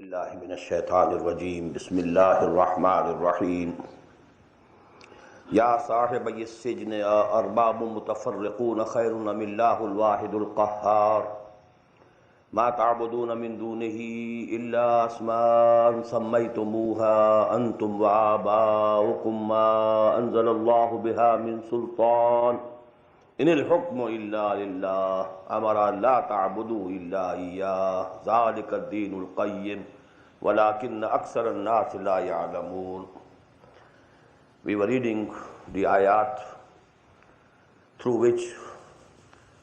बिस्मिल्लाहि मिनश्शैतानिर्रजीम बिस्मिल्लाहिर्रहमानिर्रहीम या साहिबयिस सिज्न अरबाबुम मुतफर्रिकून खैरुन अमिल्लाहुल वाहिदुल क़ह्हार मा तअबुदून मिन दूनिही इल्ला अस्माअन सम्मयतुमूहा अंतुम व आबाउकुम मा अंज़लल्लाहु बिहा मिन सुल्तान इनिल हुक्मु इल्ला लिल्लाह अमरा ला तअबुदू इल्ला इय्याह ज़ालिका अद-दीनुल क़य्यिम वलाकिन्न अक्सरन नास ला यअलमून. We were reading the ayat through which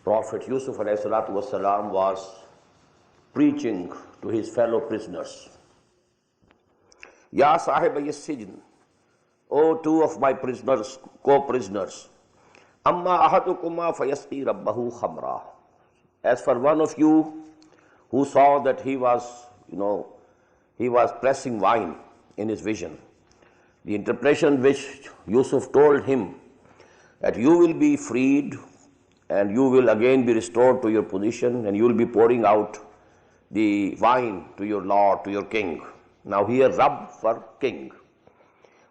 Prophet Yusuf alayhi salatu wassalam was preaching to his fellow prisoners. Ya sahibayis sijn, O two of my prisoners, co-prisoners, amma ahadukuma fayasqi rabbahu khamra. As for one of you who saw that he was pressing wine in his vision, the interpretation which Yusuf told him that you will be freed and you will again be restored to your position and you will be pouring out the wine to your lord, to your king. Now here Rabb for king.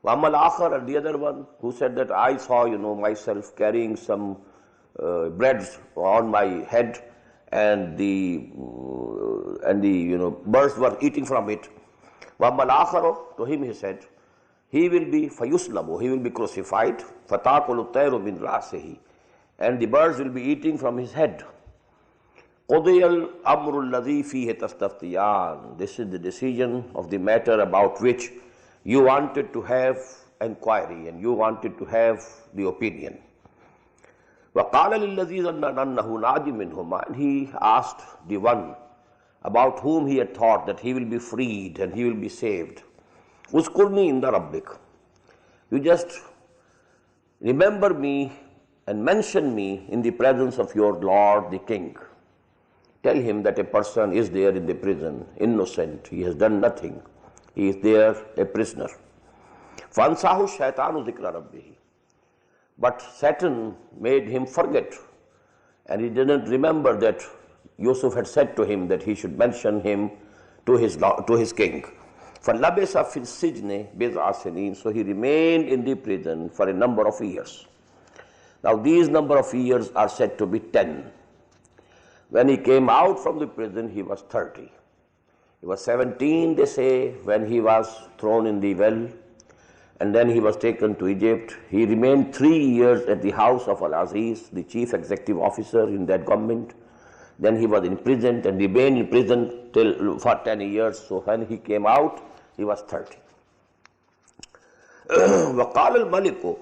Wa'amal akhar, and the other one who said that I saw myself carrying some breads on my head and the birds were eating from it. Wa'amal akhar, to him he said, he will be fayuslabu, he will be crucified, fatakulu tayru min rasihi, and the birds will be eating from his head. Qudiyal amrul ladhi fihi tastaftiyan. This is the decision of the matter about which you wanted to have inquiry and you wanted to have the opinion. وَقَالَ لِلَّذِي ظَنَّ أَنَّهُ نَاجٍ مِّنْهُمَا, and he asked the one about whom he had thought that he will be freed and he will be saved, Uzkurni inda rabbik, you just remember me and mention me in the presence of your Lord the King. Tell him that a person is there in the prison, innocent, he has done nothing. He is there a prisoner. فَأَنْسَاهُ الشَّيْطَانُ ذِكْرَ رَبِّهِ. But Satan made him forget, and he didn't remember that Yusuf had said to him that he should mention him to his king. فَلَبِسَ فِي السِّجْنِ بِضْعَ سِنِينَ. So he remained in the prison for a number of years. Now these number of years are said to be 10. When he came out from the prison, he was 30. He was 17, they say, when he was thrown in the well, and then he was taken to Egypt. He remained 3 years at the house of Al-Aziz, the chief executive officer in that government. Then he was imprisoned and remained in prison for 10 years. So when he came out, he was 30. وَقَالَ الْمَلِكُ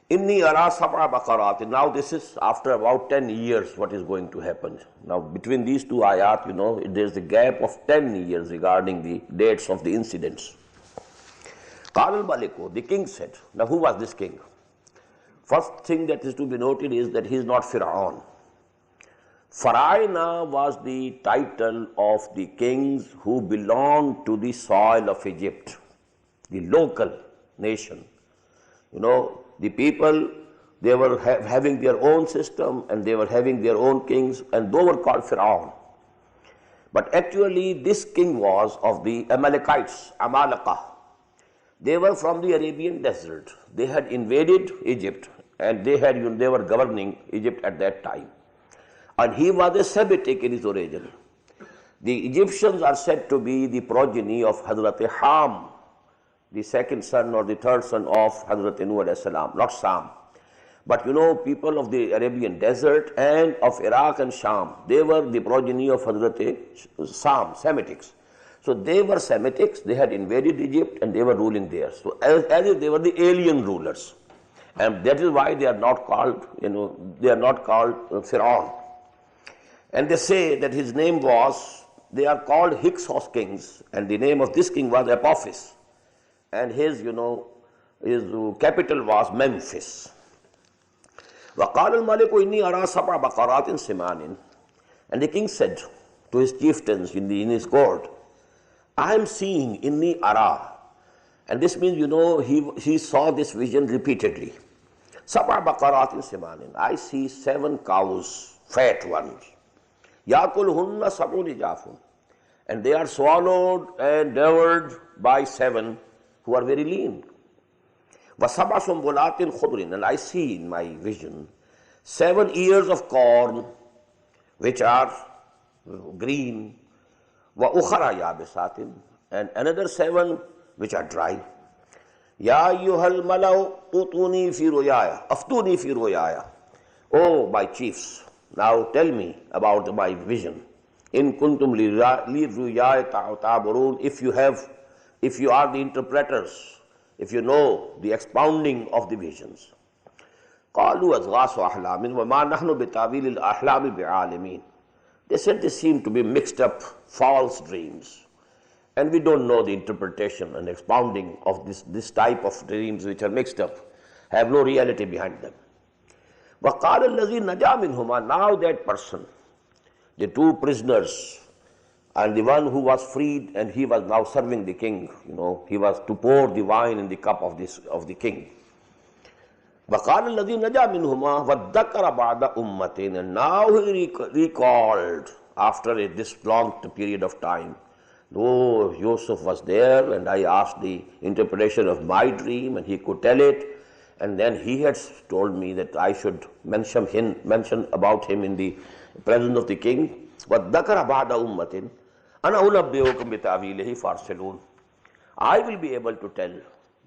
Inni ara sab'a baqarat. Now this is after about 10 years what is going to happen. Now between these two ayat, there is a gap of 10 years regarding the dates of the incidents. Qala al-Maliku, the king said. Now who was this king? First thing that is to be noted is that he is not Fir'aun. Faraina was the title of the kings who belonged to the soil of Egypt, the local nation. The people, they were having their own system and they were having their own kings, and those were called Fir'aun. But actually this king was of the Amalekites, Amalekah. They were from the Arabian desert. They had invaded Egypt and they were governing Egypt at that time. And he was a Semitic in his origin. The Egyptians are said to be the progeny of Hazrat Ham, the second son or the third son of Hazrat Nuh alayhi salam, not Sam. But people of the Arabian desert and of Iraq and Sham, they were the progeny of Hazrat Sam, Semitics. So they were Semitics, they had invaded Egypt and they were ruling there. So as if they were the alien rulers. And that is why they are not called, they are not called Fir'aun. And they say that his name was, they are called Hyksos kings, and the name of this king was Apophis. And his capital was Memphis. وَقَالَ الْمَلِكُ إِنِّي أَرَى سَبْعَ بَقَرَاتٍ سِمَانٍ. And the king said to his chieftains in his court, I am seeing inni ara. And this means, he saw this vision repeatedly. Sab'a baqaratin simanin. I see 7 cows, fat ones. Yakulhunna sab'un ijafun. and they are swallowed and devoured by 7 who are very lean. وَسَبْعَ سُنبُلَاتٍ خُضْرٍ, and I see in my vision 7 ears of corn which are green, وَأُخَرَ يَابِسَاتٍ, and another 7 which are dry. Ya ayyuhal malau utuni fi ru'yaya, aftuni fi ru'yaya. Oh, my chiefs, now tell me about my vision. In kuntum li ru'yaya ta'taburun, if you are the interpreters, if you know the expounding of the visions. قالوا أضغاث أحلام وما نحن بتأويل الأحلام بعالمين. They said they seem to be mixed up false dreams, and we don't know the interpretation and expounding of this type of dreams which are mixed up, have no reality behind them. وَقَالَ الَّذِي نَجَا مِنْهُمَا, now that person, the 2 prisoners, and the one who was freed, and he was now serving the king, he was to pour the wine in the cup of the king. وَقَالَ الَّذِي نَجَا مِنْهُمَا وَادَّكَرَ بَعْدَ أُمَّةٍ, and now he recalled after this long period of time. Oh, Yusuf was there, and I asked the interpretation of my dream, and he could tell it, and then he had told me that I should mention about him in the presence of the king. وَادَّكَرَ بَعْدَ أُمَّةٍ أَنَا أُنَبِّئُكُم بِتَأْوِيلِهِ فَارْسِلُونَ, I will be able to tell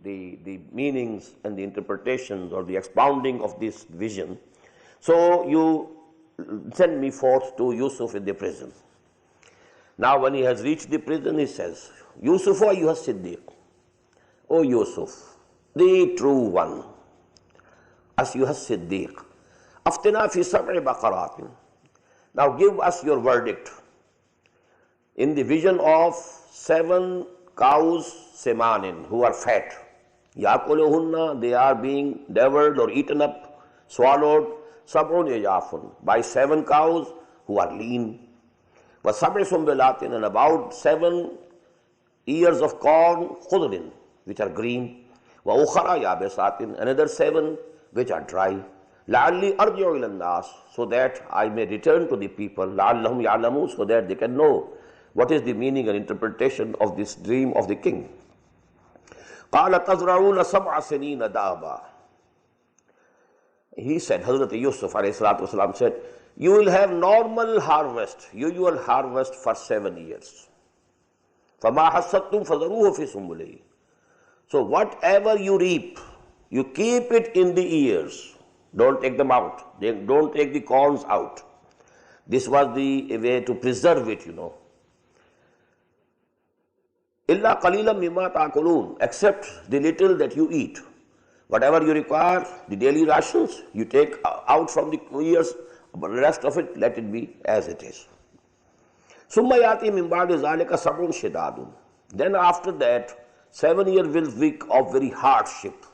the meanings and the interpretations or the expounding of this vision. So you send me forth to Yusuf in the prison. Now when he has reached the prison, he says, Yusuf ayyuha Siddiq, O Yusuf, the true one, ayyuha Siddiq, aftina fi sab'i baqaratin, now give us your verdict in the vision of 7 cows, semanin, who are fat. Yakuluhunna, they are being devoured or eaten up, swallowed, sab'un yajafun, by 7 cows who are lean. وَسَبْعِ سُنبُلَاتٍ, and about 7 ears of corn, khudrin, which are green. وَأُخَرَ يَابِسَاتٍ, another 7 which are dry. لَعَلِّي أَرْجِعُ إِلَى النَّاسِ, so that I may return to the people. لَعَلَّهُمْ يَعْلَمُونَ, so that they can know what is the meaning and interpretation of this dream of the king. قَالَ تَزْرَعُونَ سَبْعَ سِنِينَ دَابًا, he said, Hazrat Yusuf ﷺ said, you will have normal harvest, usual harvest for 7 years. فَمَا حَسَّدْتُمْ فَذَرُوهُ فِي سُنبُلِهِ, so whatever you reap, you keep it in the ears. Don't take them out. Don't take the corns out. This was the way to preserve it, إِلَّا قَلِيلًا مِمَّا تَأْكُلُونَ, except the little that you eat. Whatever you require, the daily rations, you take out from the ears, but the rest of it, let it be as it is. ثُمَّ يَأْتِي مِنْ بَعْدِ ذَلِكَ سَبْعٌ شِدَادٌ, then after that, 7 years week of very hardship.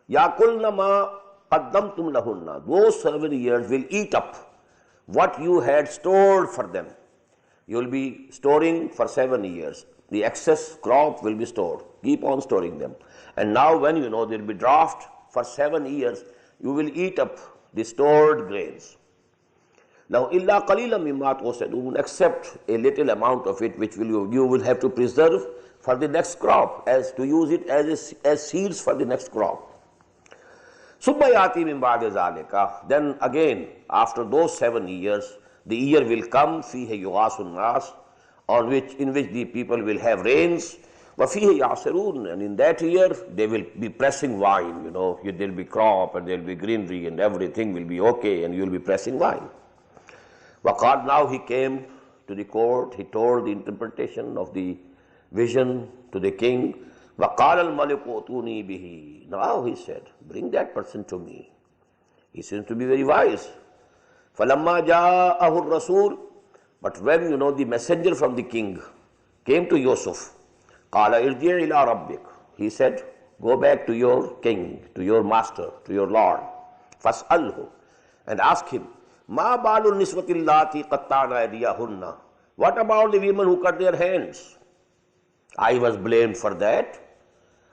يَأْكُلْنَ مَا قَدَّمْتُمْ لَهُنَّ, those 7 years will eat up what you had stored for them. You will be storing for 7 years. The excess crop will be stored. Keep on storing them. And now when there will be drought for 7 years, you will eat up the stored grains. Now, إِلَّا قَلِيلًا مِمَّا تُوسَدُونَ, except a little amount of it which you will have to preserve for the next crop, as to use it as seeds for the next crop. ثُمَّ يَأْتِي مِنْ بَعْدِ ذَلِكَ, then again, after those 7 years, the year will come, فِيهِ يُغَاثُ النَّاسِ, in which the people will have rains. وَفِيهِ يَعْصِرُونَ, and in that year, they will be pressing wine, there will be crop, and there will be greenery, and everything will be okay, and you will be pressing wine. وَقَالْ, now he came to the court, he told the interpretation of the vision to the king. وَقَالَ الْمَلِكُ أُتُونِي بِهِ, now he said, bring that person to me. He seems to be very wise. فَلَمَّا جَاءَهُ الرَّسُولُ, but when the messenger from the king came to Yusuf, قَالَ إِرْجِعْ إِلَىٰ رَبِّكَ, he said, go back to your king, to your master, to your Lord. فَاسْأَلْهُ, and ask him, مَا بَالُ النِّسْوَةِ اللَّاتِي قَطَّعْنَ أَيْدِيَهُنَّ, what about the women who cut their hands? I was blamed for that.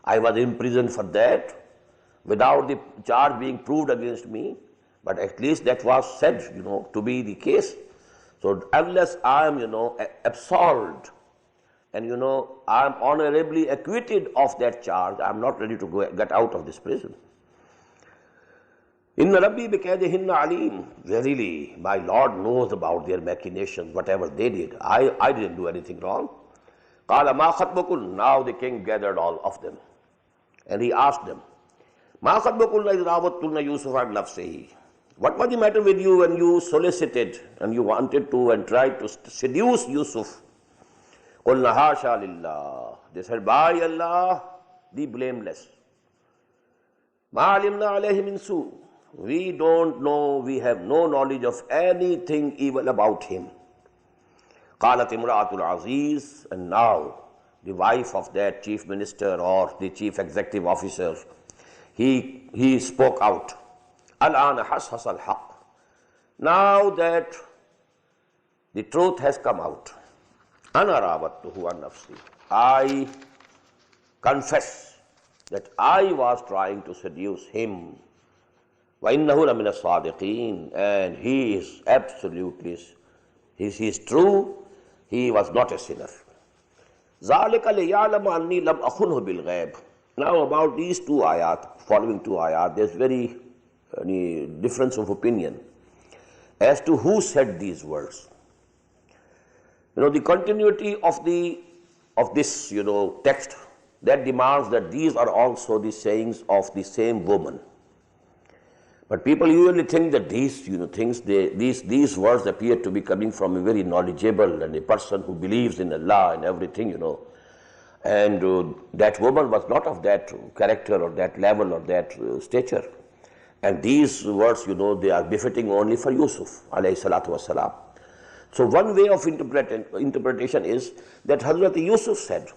I was imprisoned for that, without the charge being proved against me. But at least that was said, to be the case. So unless I am, absolved and, I am honorably acquitted of that charge, I am not ready to get out of this prison. Inna Rabbi bikaydihinna alim. Verily, my Lord knows about their machinations, whatever they did. I didn't do anything wrong. Qala ma khatbukun. Now the king gathered all of them. And he asked them, Ma khatbukunna idh rawattunna Yusuf an nafsihi. What was the matter with you when you solicited and you wanted to and tried to seduce Yusuf? Qulna hasha lillah. They said, by Allah, the blameless. Ma alimna alayhi min su. We don't know, we have no knowledge of anything evil about him. Qalat imra'atul aziz. And now the wife of that chief minister or the chief executive officer, he spoke out. Al-ana hashas al-haq. Now that the truth has come out, ana rawattuhu an nafsi. I confess that I was trying to seduce him. Wa innahu la min as-sadiqeen. And he is absolutely, he is true, he was not a sinner. Zalika liya'lama anni lam akhunhu bil ghaib. Now about these two ayat, following two ayat, there's very difference of opinion as to who said these words. The continuity of this, text, that demands that these are also the sayings of the same woman. But people usually think that these, things, these words appear to be coming from a very knowledgeable and a person who believes in Allah and everything, And that woman was not of that character or that level or that stature. And these words, they are befitting only for Yusuf, alayhi salatu wasalam. So one way of interpretation is that Hazrat Yusuf said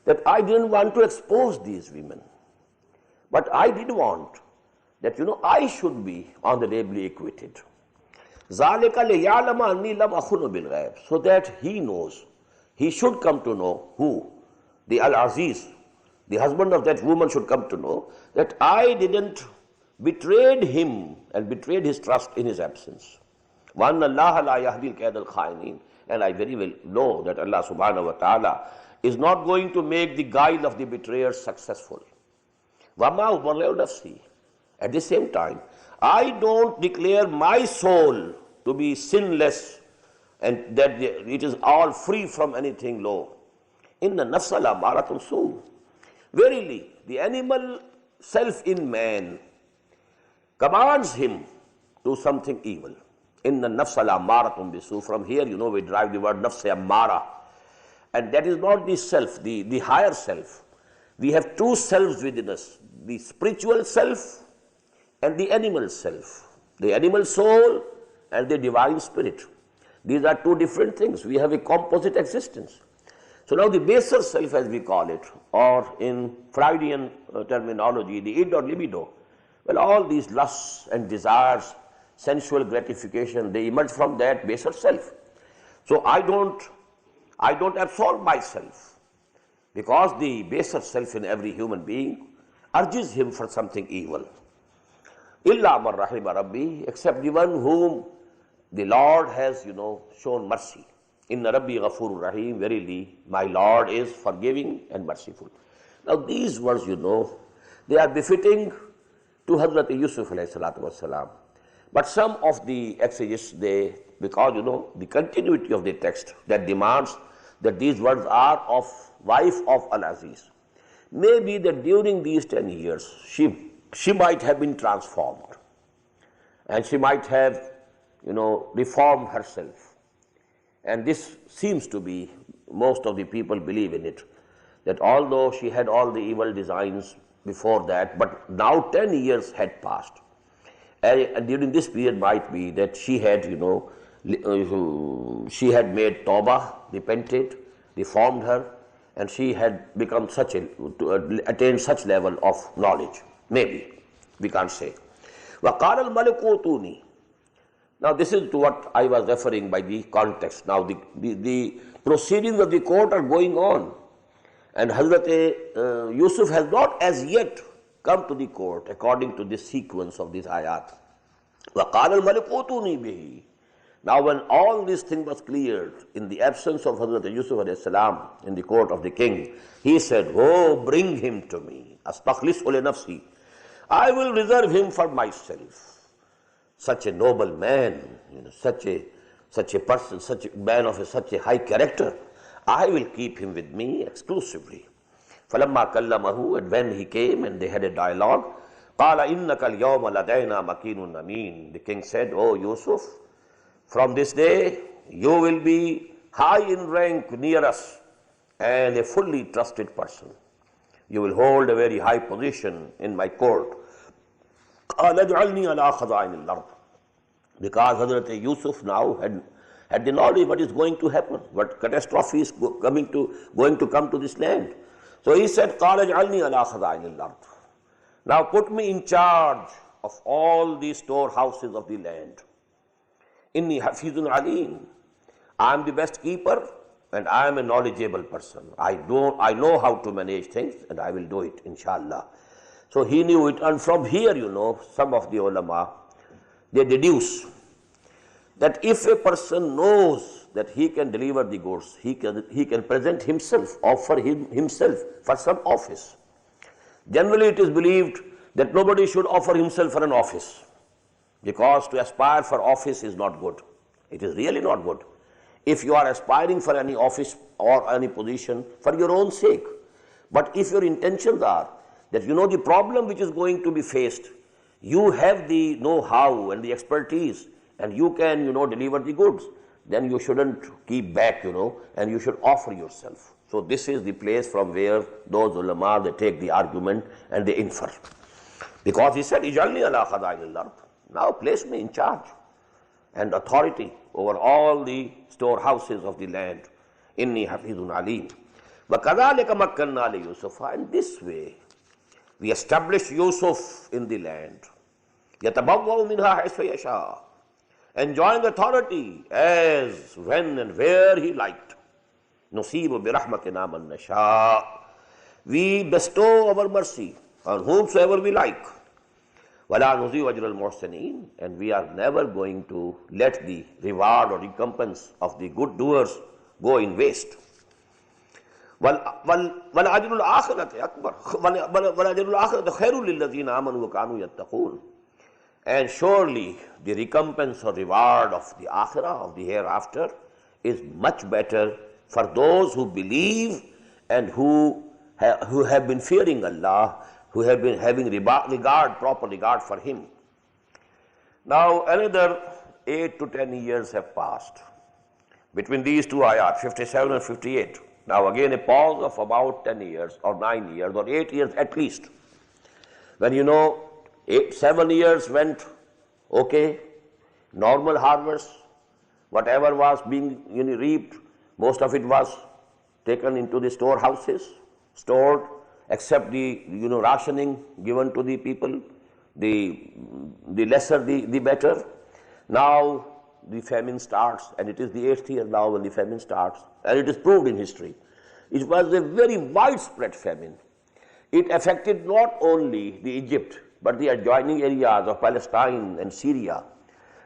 that I didn't want to expose these women, but I did want that, I should be honorably acquitted. ذَلِكَ لِيَعْلَمَ أَنِّي لَمْ أَخُنُ بِالْغَيْبِ. So that he knows, he should come to know who? The Al-Aziz, the husband of that woman should come to know that I didn't betrayed him and betrayed his trust in his absence. وَأَنَّ اللَّهَ لَا يَهْدِي الْكَيْدَ الْخَائِنِينَ. And I very well know that Allah subhanahu wa ta'ala is not going to make the guile of the betrayers successful. وَمَا أُبَرِّئُ نَفْسِي. At the same time, I don't declare my soul to be sinless and that it is all free from anything low. Inna nafsa la'amaratun su. Verily, the animal self in man commands him to something evil. Inna nafsa la'amaratun bisu. From here, we derive the word nafsa ammara. And that is not the self, the higher self. We have two selves within us, the spiritual self and the animal self, the animal soul and the divine spirit. These are two different things. We have a composite existence. So now the baser self, as we call it, or in Freudian terminology, the id or libido, well, all these lusts and desires, sensual gratification, they emerge from that baser self. So I don't absorb myself, because the baser self in every human being urges him for something evil. Illa man rahima Rabbi, except the one whom the Lord has, shown mercy. Inna Rabbi ghafurur rahim. Verily, my Lord is forgiving and merciful. Now these words, they are befitting to Hazrat Yusuf alayhi salatu wasalam. But some of the exegetes, because, the continuity of the text that demands that these words are of wife of Al-Aziz. Maybe that during these 10 years, she might have been transformed and she might have, reformed herself. And this seems to be, most of the people believe in it, that although she had all the evil designs before that, but now 10 years had passed. And during this period might be that she had, she had made tawbah, repented, reformed her, and she had become attained such level of knowledge. Maybe, we can't say. وَقَالَ الْمَلِكُ أُوتُونِي. Now this is to what I was referring by the context. Now the proceedings of the court are going on, and Hazrat Yusuf has not as yet come to the court according to this sequence of this ayat. وَقَالَ الْمَلِكُ أُوتُونِي بِهِ. Now when all this thing was cleared, in the absence of Hazrat Yusuf alayhi salam in the court of the king, he said, oh, bring him to me. Astakhlisu li nafsi. I will reserve him for myself. Such a noble man, such a person, such a man of such a high character, I will keep him with me exclusively. فَلَمَّا كَلَّمَهُ, and when he came and they had a dialogue, قَالَ إِنَّكَ الْيَوْمَ لَدَيْنَا مَكِينٌ أَمِينٌ. The king said, oh Yusuf, from this day you will be high in rank near us and a fully trusted person. You will hold a very high position in my court. قَالَ اجْعَلْنِي عَلَىٰ خَزَائِنِ الْأَرْضِ. Because Hazrat Yusuf now had the knowledge what is going to happen, what catastrophe is going to come to this land. So he said, قَالَ اجْعَلْنِي عَلَىٰ خَزَائِنِ الْأَرْضِ. Now put me in charge of all the storehouses of the land. Inni hafizun alim. I am the best keeper and I am a knowledgeable person. I know how to manage things and I will do it, inshallah. So he knew it, and from here, some of the ulama, they deduce that if a person knows that he can deliver the goods, he can present himself, offer himself for some office. Generally it is believed that nobody should offer himself for an office, because to aspire for office is not good. It is really not good. If you are aspiring for any office or any position for your own sake, but if your intentions are that the problem which is going to be faced, you have the know-how and the expertise and you can deliver the goods, then you shouldn't keep back, and you should offer yourself. So this is the place from where those ulama, they take the argument and they infer. Because he said, Ijalni ala khadail al-ard. Now place me in charge and authority over all the storehouses of the land. Inni hafizun alim. وَكَذَلِكَ مَكَّنَّا لِيُوسُفَ. And this way, we established Yusuf in the land. يَتَبَوَّأُ مِنْهَا حَيْثُ يَشَاءُ. Enjoying authority as, when and where he liked. نُصِيبُ بِرَحْمَتِنَا مَنْ نَشَاءُ. We bestow our mercy on whomsoever we like. وَلَا نُضِيعُ أَجْرَ الْمُحْسِنِينَ. And we are never going to let the reward or recompense of the good doers go in waste. وَالْأَجْرُ الْآخِرَةِ أَكْبَرُ وَالْأَجْرُ الْآخِرَةِ خَيْرٌ لِلَّذِينَ آمَنُوا وَكَانُوا يَتَّقُونَ. And surely the recompense or reward of the akhirah, of the hereafter, is much better for those who believe and who have been fearing Allah, who have been having proper regard for Him. Now another 8 to 10 years have passed between these two ayat, 57 and 58. Now again a pause of about 10 years or 9 years or 8 years at least. When 7 years went okay, normal harvest, whatever was being reaped, most of it was taken into the storehouses, stored, except the rationing given to the people, the lesser the better. Now the famine starts, and it is the 8th year now when the famine starts, and it is proved in history. It was a very widespread famine. It affected not only the Egypt, but the adjoining areas of Palestine and Syria.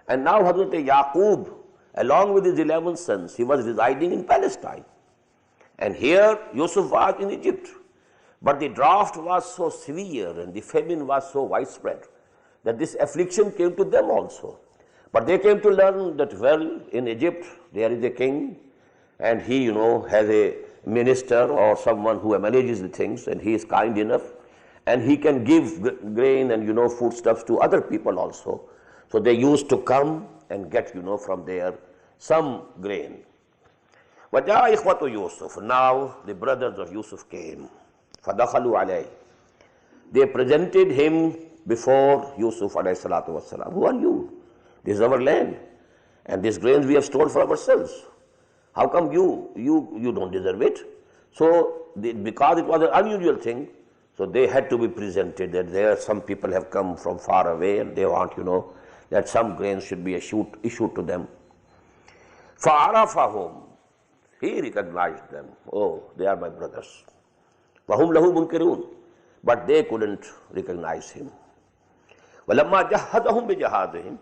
And now Hazrat Yaqub, along with his 11 sons, he was residing in Palestine. And here Yusuf was in Egypt. But the drought was so severe and the famine was so widespread that this affliction came to them also. But they came to learn that, well, in Egypt there is a king and he, has a minister or someone who manages the things, and he is kind enough and he can give grain and, foodstuffs to other people also. So they used to come and get, from there some grain. وَجَاءَ إِخْوَةُ يُوسُف. Now the brothers of Yusuf came. فَدَخَلُوا عَلَيْهِ. They presented him before Yusuf alayhi salatu wasalam. Who are you? This is our land, and these grains we have stored for ourselves. How come you don't deserve it? So because it was an unusual thing, so they had to be presented that there some people have come from far away and they want, that some grains should be issued to them. فَعَرَفَهُمْ. He recognized them. Oh, they are my brothers. وَهُمْ لَهُ مُنْكِرُونَ. But they couldn't recognize him. وَلَمَّا جَهَّزَهُمْ بِجَهَازِهِمْ.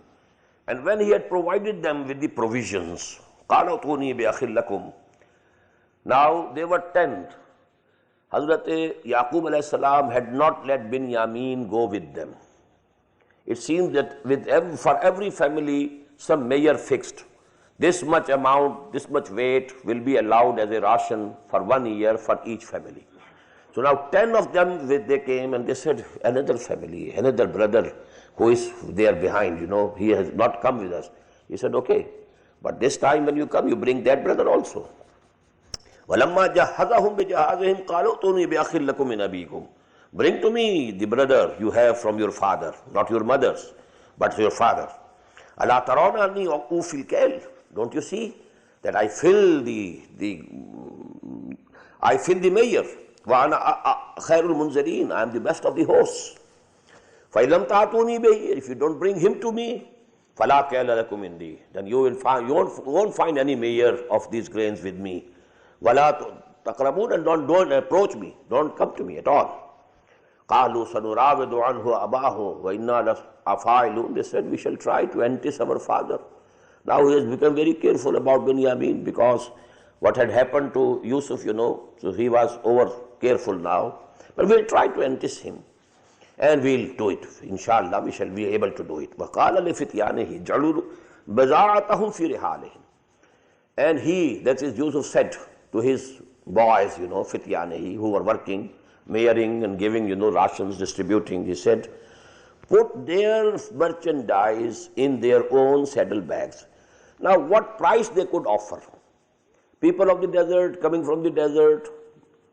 And when he had provided them with the provisions, قَالَ ائْتُونِي بِأَخٍ لَكُمْ. Now they were 10. Hazrat Yaqub alayhi salam had not let Binyamin go with them. It seems that for every family, some measure fixed. This much amount, this much weight will be allowed as a ration for 1 year for each family. So now 10 of them, they came and they said, another family, another brother who is there behind, he has not come with us. He said, okay, but this time when you come, you bring that brother also. وَلَمَّا جَهَّزَهُمْ بِجَهَازِهِمْ قَالُوا ائْتُونِي بِأَخٍ لَكُمْ مِنْ أَبِيكُمْ. Bring to me the brother you have from your father, not your mother's, but your father. أَلَا تَرَوْنَ أَنِّي أَوْفِي الْكَيْلِ. Don't you see that I fill the measure. وَأَنَا خَيْرُ الْمُنْزَلِينَ. I am the best of the hosts. فَإِلَّمْ تَأْتُونِي بِهِ. If you don't bring him to me, فَلَا كَيْلَ لَكُمْ عِنْدِي. Then you won't find any measure of these grains with me. وَلَا تَقْرَبُونَ. And don't approach me. Don't come to me at all. قَالُوا سَنُرَاوِدُ عَنْهُ أَبَاهُ وَإِنَّا لَفَاعِلُونَ. They said, we shall try to entice our father. Now he has become very careful about Binyamin because what had happened to Yusuf, so he was over careful now. But we'll try to entice him and we'll do it. Inshallah, we shall be able to do it. وَقَالَ لِفِتْيَانِهِ جَعَلُوا بِضَاعَتَهُمْ فِي رِحَالِهِمْ. And he, that is Yusuf, said to his boys, Fityanihi, who were working, measuring and giving, rations, distributing, he said, put their merchandise in their own saddlebags. Now, what price they could offer? People of the desert, coming from the desert,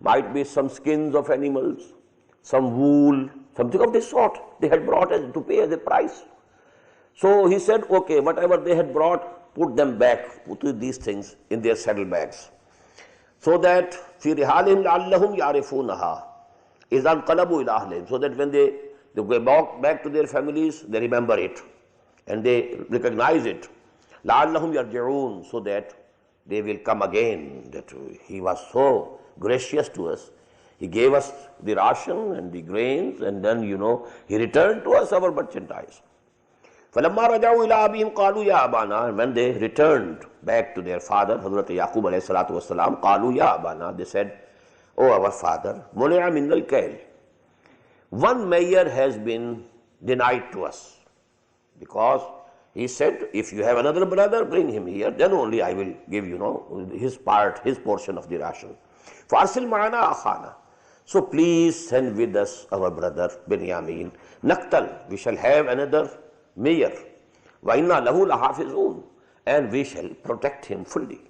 might be some skins of animals, some wool, something of this sort they had brought to pay as a price. So he said, okay, whatever they had brought, put them back, put these things in their saddlebags. So that فِي رِحَالِهِمْ لَعَلَّهُمْ يَعْرِفُونَهَا إِذَا انْقَلَبُوا إِلَىٰ أَهْلِهِمْ. So that when they go back to their families, they remember it and they recognize it. لَعَلَّهُمْ يَرْجِعُونَ. So that they will come again, that he was so gracious to us. He gave us the ration and the grains, and then, he returned to us our merchandise. فَلَمَّا رَجَعُوا إِلَىٰ أَبِيهِمْ قَالُوا يَا أَبَانَا. And when they returned back to their father, Hazrat Yaqub alayhi salatu wasalam, قَالُوا يَا أَبَانَا. They said, O our father, مُنِعَ مِنَّ الْكَيْلِ. One measure has been denied to us. Because he said, if you have another brother, bring him here, then only I will give, his portion of the ration. فَأَرْسِلْ مَعَنَا أَخَانَا. So please send with us our brother Binyamin. Naqtal. We shall have another measure. وَإِنَّا لَهُ لَحَافِظُونَ. And we shall protect him fully.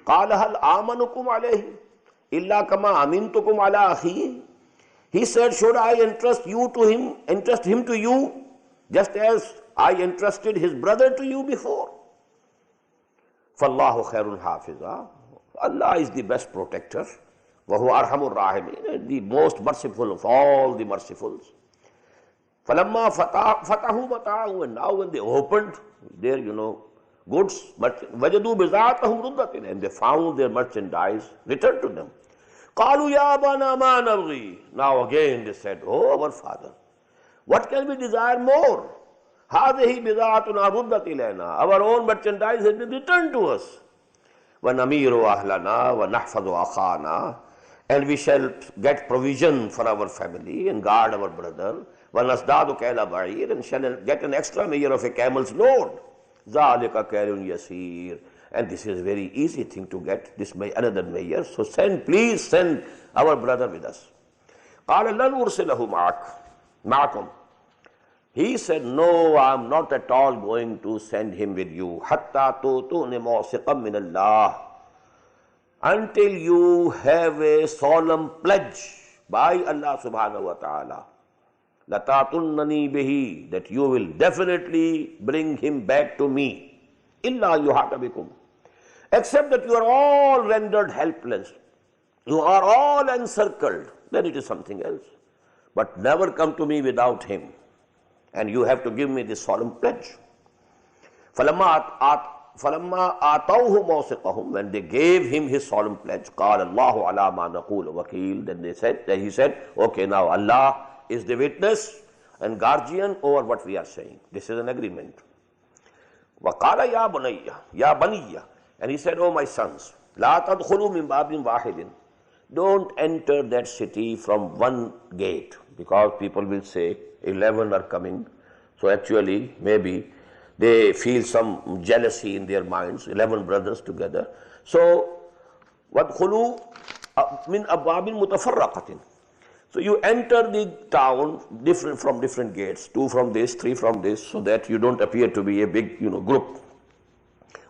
قَالَ هَلْ آمَنُكُمْ عَلَيْهِ إِلَّا كَمَا أَمِنْتُكُمْ عَلَىٰ أَخِيهِ. He said, should I entrust him to you, just as I entrusted his brother to you before? فَاللَّهُ خَيْرٌ حَافِظًا. Allah is the best protector. وَهُوَ أَرْحَمُ الرَّاحِمِينَ. The most merciful of all the mercifuls. فَلَمَّا فَتَحُوا مَتَاعَهُمْ. And now when they opened their, goods, وَجَدُوا بِضَاعَتَهُمْ رُدَّةً. And they found their merchandise returned to them. قَالُوا يَا أَبَانَا مَا نَبْغِي. Now again they said, oh our father, what can we desire more? هَذِهِ بِضَاعَتُنَا رُدَّةً إِلَيْنَا. Our own merchandise has been returned to us. وَنَمِيرُ أَهْلَنَا وَنَحْفَظُ أَخَانَا. And we shall get provision for our family and guard our brother. وَنَزْدَادُ كَيْلَ بَعِيرٍ. And shall get an extra measure of a camel's load. ذَلِكَ كَيْلٌ يَسِيرٌ. And this is a very easy thing to get, this another measure. So please send our brother with us. قَالَ لَنْ أُرْسِلَهُ مَعَكُمْ. He said, no, I am not at all going to send him with you. حَتَّى تُؤْتُونِ مَوْثِقًا مِنَ اللَّهِ. Until you have a solemn pledge by Allah subhanahu wa ta'ala. لَتَعْتُنَّنِي بِهِ. That you will definitely bring him back to me. إِلَّا يُحَاطَ بِكُمْ. Except that you are all rendered helpless. You are all encircled. Then it is something else. But never come to me without him. And you have to give me this solemn pledge. فَلَمَّا آتَوْهُ مَوْثِقَهُمْ. When they gave him his solemn pledge, قَالَ اللَّهُ عَلَى مَا نَقُولُ وَكِيلٌ. Then he said, okay, now Allah is the witness and guardian over what we are saying. This is an agreement. وَقَالَ يَا بُنَيَّ يَا بَنِيَّ, and he said, oh my sons, لَا تَدْخُلُوا مِنْ بَابٍ وَاحِدٍ, don't enter that city from one gate, because people will say 11 are coming. So actually maybe they feel some jealousy in their minds, 11 brothers together. So وَادْخُلُوا مِنْ أَبْوَابٍ مُتَفَرَّقَةٍ, so you enter the town from different gates, 2 from this, 3 from this, so that you don't appear to be a big group.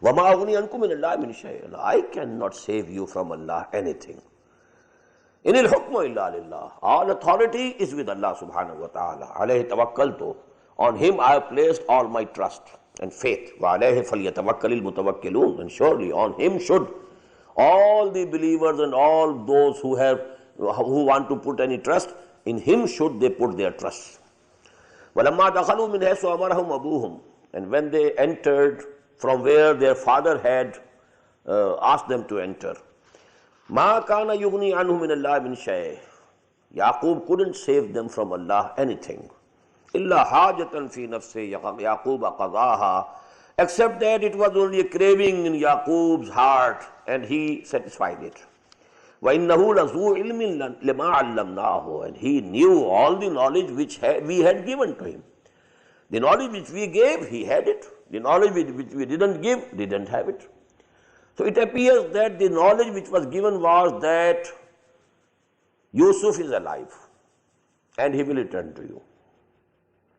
وَمَا أَغْنِي عَنْكُمْ مِنَ اللَّهِ مِنْ شَيْءٍ, I cannot save you from Allah anything. إِنِ الْحُكْمُ إِلَّا لِلَّهِ, all authority is with Allah subhanahu wa ta'ala. عَلَيْهِ تَوَكَّلْتُ, on Him I have placed all my trust and faith. وَعَلَيْهِ فَلْيَتَوَكَّلِ الْمُتَوَكِّلُونَ, and surely on Him should all the believers and all those who want to put any trust, in Him should they put their trust. وَلَمَّا دَخَلُوا مِنْ حَيْثُ أَمَرَهُمْ أَبُوهُمْ, and when they entered from where their father had asked them to enter, مَا كَانَ يُغْنِي عَنْهُ مِنَ اللَّهِ مِنْ شَيْءٍ, Yaqub couldn't save them from Allah anything. إِلَّا حَاجَةً فِي نَفْسِ يَعْقُوبَ قَضَاهَا, except that it was only a craving in Yaqub's heart, and he satisfied it. وَإِنَّهُ لَذُو عِلْمٍ لِمَا عَلَّمْنَاهُ, and he knew all the knowledge which we had given to him. The knowledge which we gave, he had it. The knowledge which we didn't give, didn't have it. So it appears that the knowledge which was given was that Yusuf is alive and he will return to you.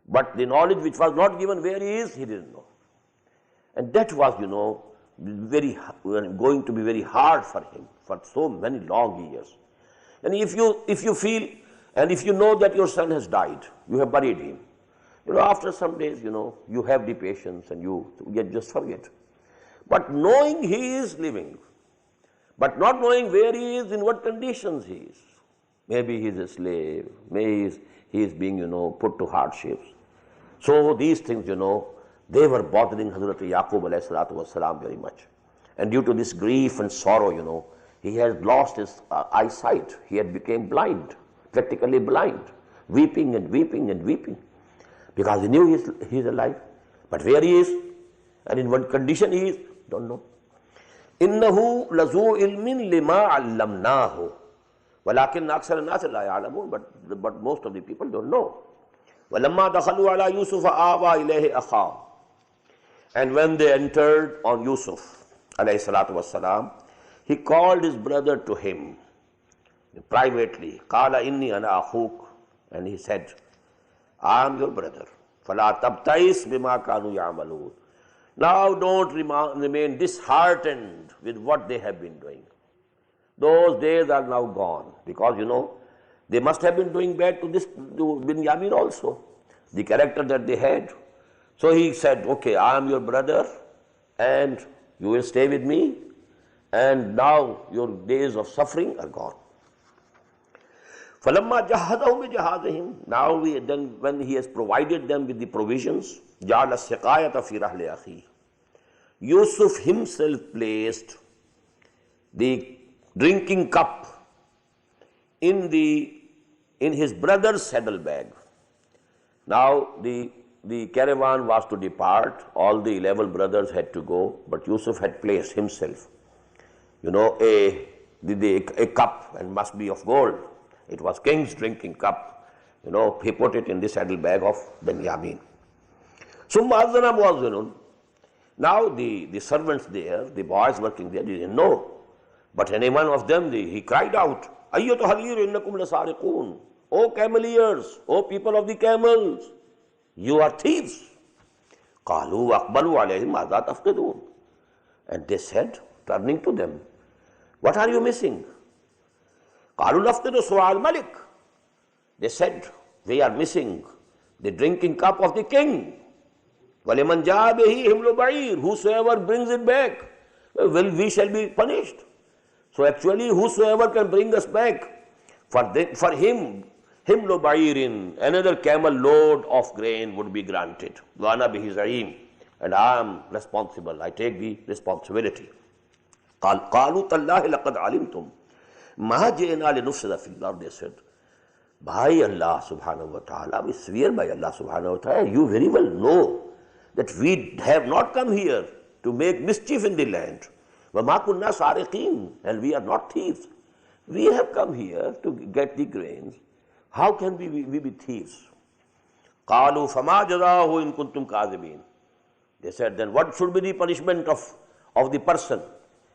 But the knowledge which was not given where he is, he didn't know. And that was, going to be very hard for him for so many long years. And if you feel, and if you know that your son has died, you have buried him, after some days, you have the patience and you just forget. But knowing he is living, but not knowing where he is, in what conditions he is. Maybe he is a slave, maybe he is being, put to hardships. So these things, they were bothering Hazrat Yaqub alayhi salatu wasalam very much. And due to this grief and sorrow, he has lost his eyesight. He had become blind, practically blind, weeping and weeping and weeping, because he knew he is alive. But where he is and in what condition he is, don't know. إِنَّهُ لَذُو عِلْمٍ لِمَا عَلَّمْنَاهُ وَلَكِنَّ أَكْثَرَ النَّاسِ لَا يَعْلَمُونَ, but most of the people don't know. وَلَمَّا دَخَلُوا عَلَى يُوسُفَ آوَى إِلَيْهِ أَخَاهُ, and when they entered on Yusuf alayhi salatu wassalam, he called his brother to him privately. قَالَ إِنِّي أَنَا أَخُوكَ, and he said, I am your brother. فَلَا تَبْتَئِسْ بِمَا كَانُوا يَعْمَلُونَ, now don't remain disheartened with what they have been doing. Those days are now gone, because they must have been doing bad to Binyamin also, the character that they had. So he said, okay, I am your brother and you will stay with me, and now your days of suffering are gone. فَلَمَّا جَهَّزَهُمْ بِجَهَازِهِمْ, now when he has provided them with the provisions, جَعَلَ السِّقَايَةَ فِي رَحْلِ أَخِيهِ, Yusuf himself placed the drinking cup in his brother's saddlebag. Now the caravan was to depart, all the 11 brothers had to go, but Yusuf had placed himself, a cup, and must be of gold. It was king's drinking cup. He put it in the saddlebag of Binyamin. Summa azana muazzinun. Now the servants there, the boys working there, didn't know. But any one of them, he cried out, Ayyatu halir innakum lasariqun, O cameliers, O people of the camels, you are thieves. Qalu aqbalu alayhim madha tafqidun. And they said, turning to them, what are you missing? Qalu nafqidu su'al malik. They said, we are missing the drinking cup of the king. وَلِمَنْ جَاءَ بِهِ حِمْلُ بَعِيرٍ, whosoever brings it back, well, we shall be punished. So actually, whosoever can bring us back, for him, حِمْلُ بَعِيرٍ, another camel load of grain would be granted. وَأَنَا بِهِ زَعِيمٌ, and I am responsible, I take the responsibility. قَالُوا تَاللَّهِ لَقَدْ عَلِمْتُمْ مَا جِئْنَا لِنُفْسِدَ فِي الْأَرْضِ, they said, by Allah subhanahu wa ta'ala, we swear by Allah subhanahu wa ta'ala, you very well know that we have not come here to make mischief in the land. وَمَا كُنَّا سَارِقِينَ, and we are not thieves. We have come here to get the grains. How can we be thieves? قَالُوا فَمَا جَزَاؤُهُ إِن كُنتُمْ كَاذِبِينَ. They said, then what should be the punishment of the person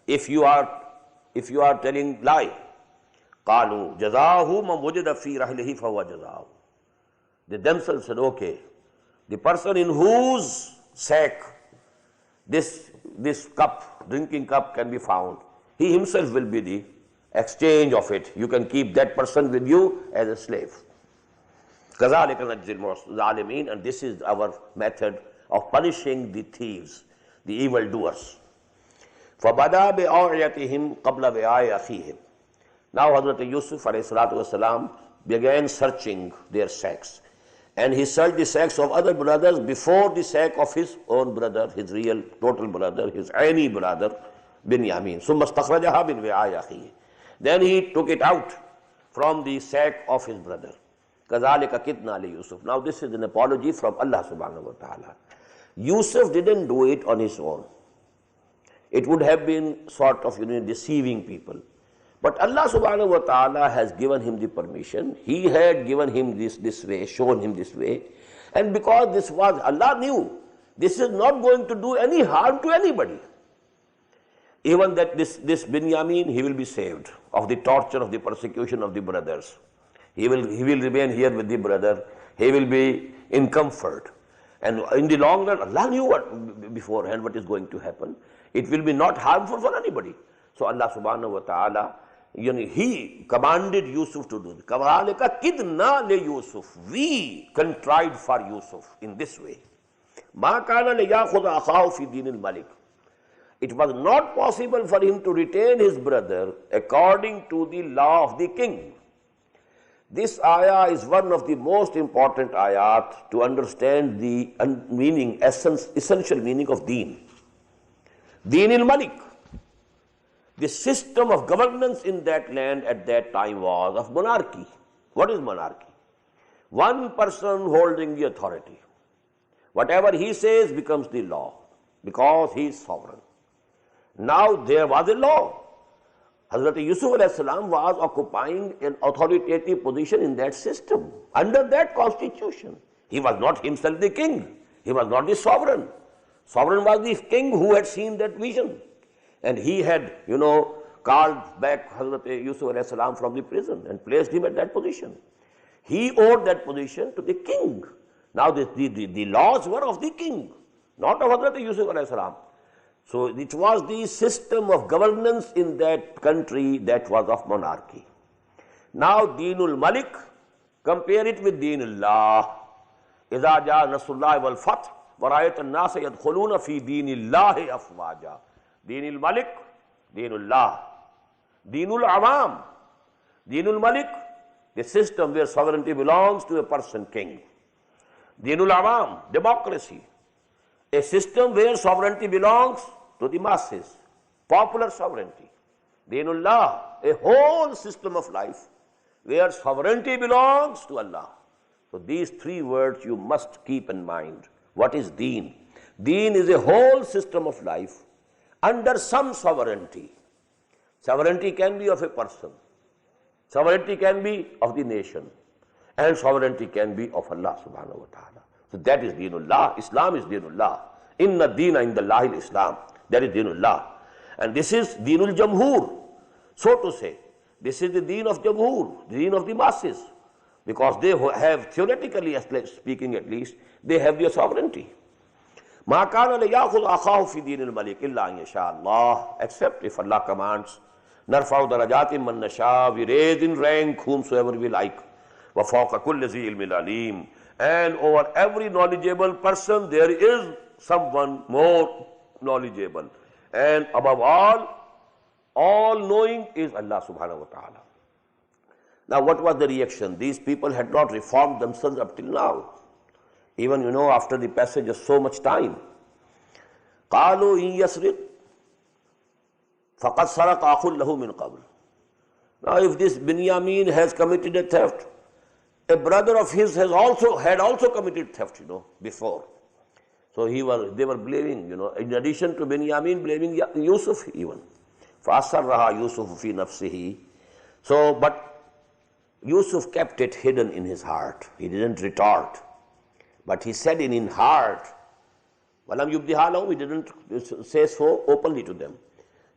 if you are telling lie? قَالُوا جَزَاؤُهُ مَنْ وُجِدَ فِي رَحْلِهِ فَهُوَ جَزَاؤُهُ. They themselves said, okay, the person in whose sack this cup, drinking cup can be found, he himself will be the exchange of it. You can keep that person with you as a slave. كَذَلِكَ نَجْزِي الظَّالِمِينَ. And this is our method of punishing the thieves, the evildoers. فَبَدَا بِأَوْعِيَتِهِمْ قَبْلَ بِآيَ أَخِيهِمْ. Now Hazrat Yusuf ﷺ began searching their sacks. And he searched the sacks of other brothers before the sack of his own brother, his real total brother, his aini brother, Binyamin. ثُمَّ اسْتَخْرَجَهَا مِنْ وِعَاءِ أَخِيهِ. Then he took it out from the sack of his brother. كَذَلِكَ كِدْنَا لِيُوسُف. Now this is an apology from Allah subhanahu wa ta'ala. Yusuf didn't do it on his own. It would have been sort of deceiving people. But Allah subhanahu wa ta'ala has given him the permission. He had given him this way, shown him this way. And because this was, Allah knew, this is not going to do any harm to anybody. Even that this Binyamin, he will be saved of the torture, of the persecution of the brothers. He will remain here with the brother. He will be in comfort. And in the long run, Allah knew beforehand what is going to happen. It will be not harmful for anybody. So Allah subhanahu wa ta'ala, he commanded Yusuf to do this. كَذَلِكَ كِدْنَا لِيُوسُف. We contrived for Yusuf in this way. مَا كَانَ لِيَأْخُذَ أَخَاهُ فِي دِينِ الْمَلِكِ. It was not possible for him to retain his brother according to the law of the king. This ayah is one of the most important ayat to understand the meaning, essential meaning of deen. Deen al-Malik. The system of governance in that land at that time was of monarchy. What is monarchy? One person holding the authority. Whatever he says becomes the law because he is sovereign. Now there was a law. Hazrat Yusuf was occupying an authoritative position in that system, under that constitution. He was not himself the king. He was not the sovereign. Sovereign was the king who had seen that vision. And he had, called back Hazrat Yusuf from the prison and placed him at that position. He owed that position to the king. Now the laws were of the king, not of Hazrat Yusuf. So it was the system of governance in that country that was of monarchy. Now Deenul Malik, compare it with Deenullah. إِذَا جَاءَ نَصْرُ اللَّهِ وَالْفَتْحُ وَرَأَيْتَ النَّاسَ يَدْخُلُونَ فِي دِينِ اللَّهِ أَفْوَاجًا. Deenul Malik, Deenullah. Deenul Awam, Deenul Malik, the system where sovereignty belongs to a person, king. Deenul Awam, democracy, a system where sovereignty belongs to the masses, popular sovereignty. Deenullah, a whole system of life where sovereignty belongs to Allah. So these three words you must keep in mind. What is deen? Deen is a whole system of life under some sovereignty. Sovereignty can be of a person. Sovereignty can be of the nation. And sovereignty can be of Allah subhanahu wa ta'ala. So that is Deenullah. Islam is Deenullah. Inna deena indallahil Islam. That is Deenullah. And this is Deenul Jamhur. So to say, this is the Deen of Jamhur, the Deen of the masses. Because they have, theoretically speaking at least, they have their sovereignty. مَا كَانَ لِيَأْخُذْ أَخَاهُ فِي دِينِ الْمَلِكِ إِلَّا أَن يَشَاءَ اللَّهُ. Except if Allah commands, نَرْفَعُ دَرَجَاتٍ مَنْ نَشَاءُ. We raise in rank whomsoever we like. وَفَوْقَ كُلِّ ذِي عِلْمٍ عَلِيمٍ. And over every knowledgeable person there is someone more knowledgeable. And above all knowing is Allah subhanahu wa ta'ala. Now what was the reaction? These people had not reformed themselves up till now. Even after the passage of so much time. قَالُوا إِن يَسْرِقْ فَقَدْ سَرَقَ أَخٌ لَهُ مِنْ قَبْلِ. Now if this Binyamin has committed a theft, a brother of his had also committed theft, before. So they were blaming, in addition to Binyamin, blaming Yusuf even. فَأَسَرَّهَا يُوسُفُ فِي نَفْسِهِ. So, but Yusuf kept it hidden in his heart. He didn't retort. But he said in his heart, وَلَمْ يُبْدِهَا لَهُمْ. He didn't say so openly to them.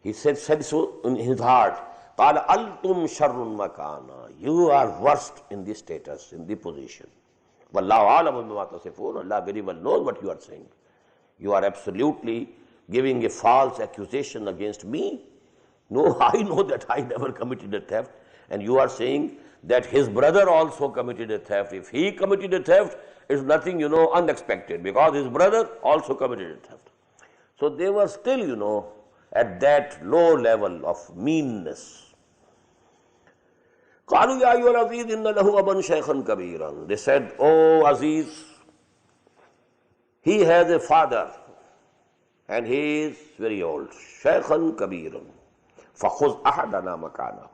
He said so in his heart. قَالَ أَلْتُمْ شَرٌّ مَكَانًا. You are worst in this status, in the position. وَاللَّهُ عَالَمٌ بِمَا تَصِفُونَ. Allah very well knows what you are saying. You are absolutely giving a false accusation against me. No, I know that I never committed a theft. And you are saying that his brother also committed a theft. If he committed a theft, it's nothing, unexpected, because his brother also committed a theft. So they were still, at that low level of meanness. قالوا يا أيها العزيز إن له أبا شيخا كبيرا. They said, "Oh Aziz, he has a father and he is very old. شيخا كبيرا فخذ أحدنا مكانه."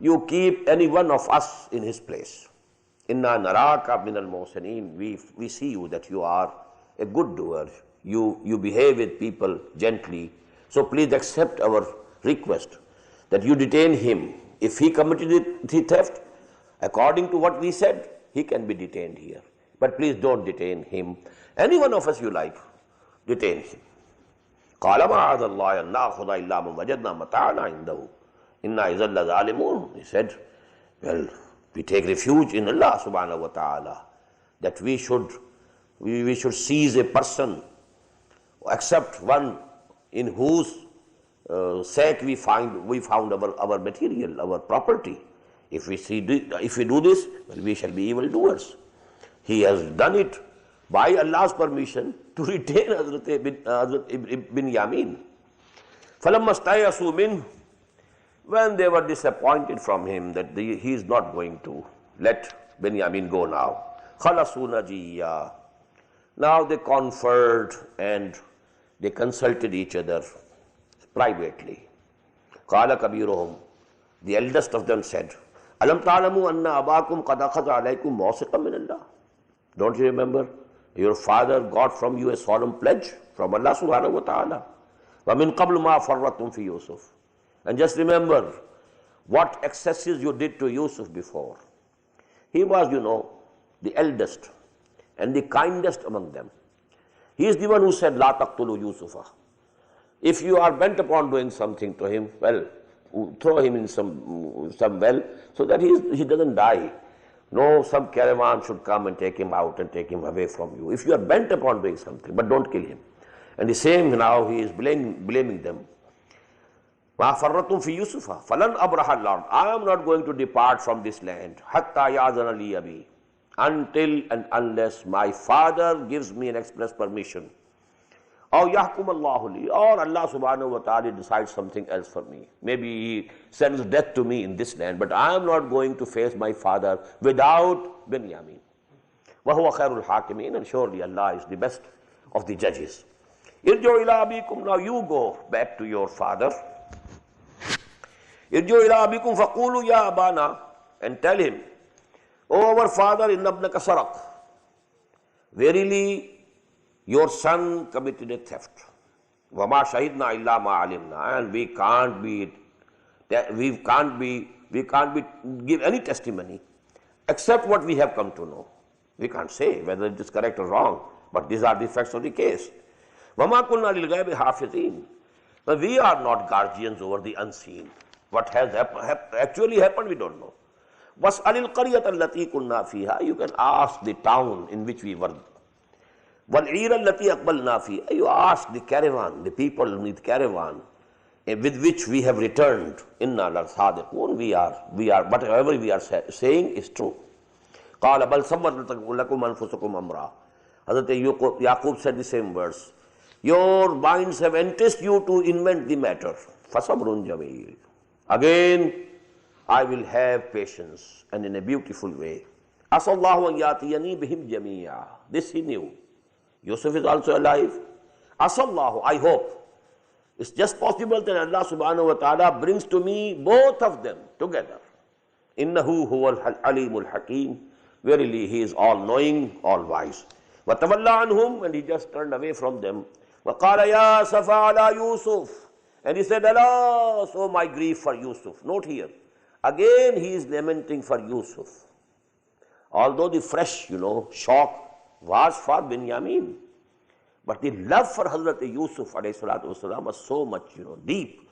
You keep any one of us in his place. إنا نراك من المحسنين. We see you that you are a good doer. You behave with people gently. So please accept our request that you detain him. If he committed the theft, according to what we said, he can be detained here. But please don't detain him. Any one of us you like, detain him. قَالَ مَعَاذَ اللَّهِ أَنْ نَأْخُذَ إِلَّا مَنْ وَجَدْنَا مَتَاعَنَا عِنْدَهُ إِنَّا إِذًا لَظَالِمُونَ. He said, well, we take refuge in Allah subhanahu wa ta'ala, that we should seize a person, except one in whose sake we found our material, our property. If we do this, well, we shall be evildoers. He has done it by Allah's permission to retain Hazrat Binyamin. فَلَمَّا اسْتَيْأَسُوا مِنْهُ. When they were disappointed from him that he is not going to let Binyamin go now, خَلَصُوا نَجِيًّا. Now they conferred and they consulted each other privately. قَالَ كَبِيرُهُمْ. The eldest of them said, أَلَمْ تَعْلَمُوا أَنَّ أَبَاكُمْ قَدْ أَخَذَ عَلَيْكُمْ مَوْثِقًا مِنَ اللَّهِ. Don't you remember? Your father got from you a solemn pledge from Allah subhanahu wa ta'ala. وَمِنْ قَبْلُ مَا فَرَّطْتُمْ فِي يُوسُفَ. And just remember what excesses you did to Yusuf before. He was, the eldest and the kindest among them. He is the one who said, لَا تَقْتُلُوا يُوسُفَ. If you are bent upon doing something to him, well, throw him in some well so that he doesn't die. No, some caravan should come and take him out and take him away from you. If you are bent upon doing something, but don't kill him. And the same now he is blaming them. مَا فَرَّطُمْ فِي يُوسُفَ فَلَنْ أَبْرَحَ الْأَرْضَ. I am not going to depart from this land. حَتَّى يَأْذَنَ لِي أَبِي. Until and unless my father gives me an express permission. أَوْ يَحْكُمَ اللَّهُ لِي. Or Allah subhanahu wa ta'ala decides something else for me. Maybe he sends death to me in this land, but I am not going to face my father without Binyamin. وَهُوَ خَيْرُ الْحَاكِمِينَ. And surely Allah is the best of the judges. إِرْجِعُوا إِلَىٰ أَبِيكُمْ. Now you go back to your father. إِرْجِعُوا إِلَىٰ أَبِيكُمْ فَقُولُوا يَا أَبَانَا. And tell him, O our father, إِنَّ ابْنَكَ سَرَقَ. Verily, your son committed a theft. وَمَا شَهِدْنَا إِلَّا مَا عَلِمْنَا. And we can't give any testimony except what we have come to know. We can't say whether it is correct or wrong, but these are the facts of the case. وَمَا كُنَّا لِلْغَيْبِ حَافِظِينَ. But we are not guardians over the unseen. What has actually happened, we don't know. وَاسْأَلِ الْقَرْيَةَ الَّتِي كُنَّا فِيهَا. You can ask the town in which we were. وَالْعِيرَ الَّتِي أَقْبَلْنَا فِيهَا. You ask the caravan, the people in the caravan with which we have returned. إِنَّا لَصَادِقُونَ. We are, whatever we are saying is true. قَالَ بَلْ سَوَّلَتْ لَكُمْ أَنفُسُكُمْ أَمْرًا. Hazrat Yaqub said the same words. Your minds have enticed you to invent the matter. فَصَبْرٌ جَمِيلٌ. Again, I will have patience, and in a beautiful way. أَسَى اللَّهُ أَنْ يَأْتِيَنِي بِهِمْ جَمِيعًا. This he knew. Yusuf is also alive. أَسَى اللَّهُ. I hope. It's just possible that Allah subhanahu wa ta'ala brings to me both of them together. إِنَّهُ هُوَ الْعَلِيمُ الْحَكِيمُ. Verily, he is all-knowing, all-wise. وَتَوَلَّى عَنْهُمْ, and he just turned away from them. وَقَالَ يَا أَسَفَا عَلَى يُوسُفَ, and he said, alas, oh my grief for Yusuf. Note here, again he is lamenting for Yusuf. Although the fresh, shock was for Binyamin. But the love for Hazrat Yusuf ﷺ was so much, deep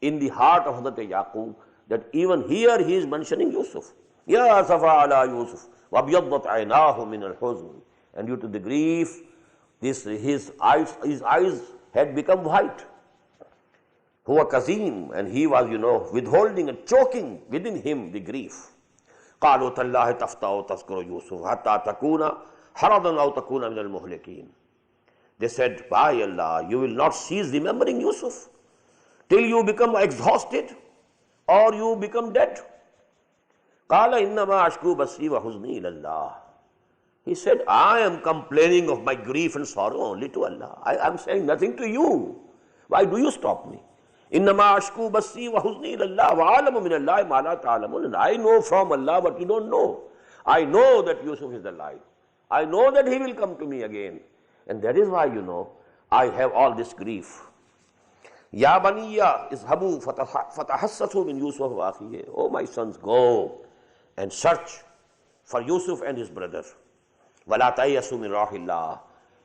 in the heart of Hazrat Yaqub that even here he is mentioning Yusuf. Ya Asafa ala Yusuf, وَابْيَضَّتْ عَيْنَاهُ مِنَ الْحُزْنِ. And due to the grief, his eyes had become white. Huwa Kazim, and he was, withholding and choking within him the grief. قَالُوا تَاللَّهِ تَفْتَعُ تَذْكُرُ يُوسُفَ حَتَّى تَكُونَ حَرَضًا أَوْ تَكُونَ مِنَ الْمُهْلِكِينَ. They said, by Allah, you will not cease remembering Yusuf till you become exhausted or you become dead. قَالَ إِنَّمَا أَشْكُو بَثِّي وَحُزْنِي إِلَى. He said, I am complaining of my grief and sorrow only to Allah. I am saying nothing to you. Why do you stop me? إِنَّمَا أَشْكُو بَثِّي وَحُزْنِي إِلَى وَعَالَمُ مِنَ اللَّهِ مَا لَا تَعْلَمُونَ. And I know from Allah what you don't know. I know that Yusuf is alive. I know that he will come to me again. And that is why, I have all this grief. Ya baniya izhabu fatahassasu min Yusuf wa akhihi. Oh my sons, go and search for Yusuf and his brother. Wala tayassu min rahillah.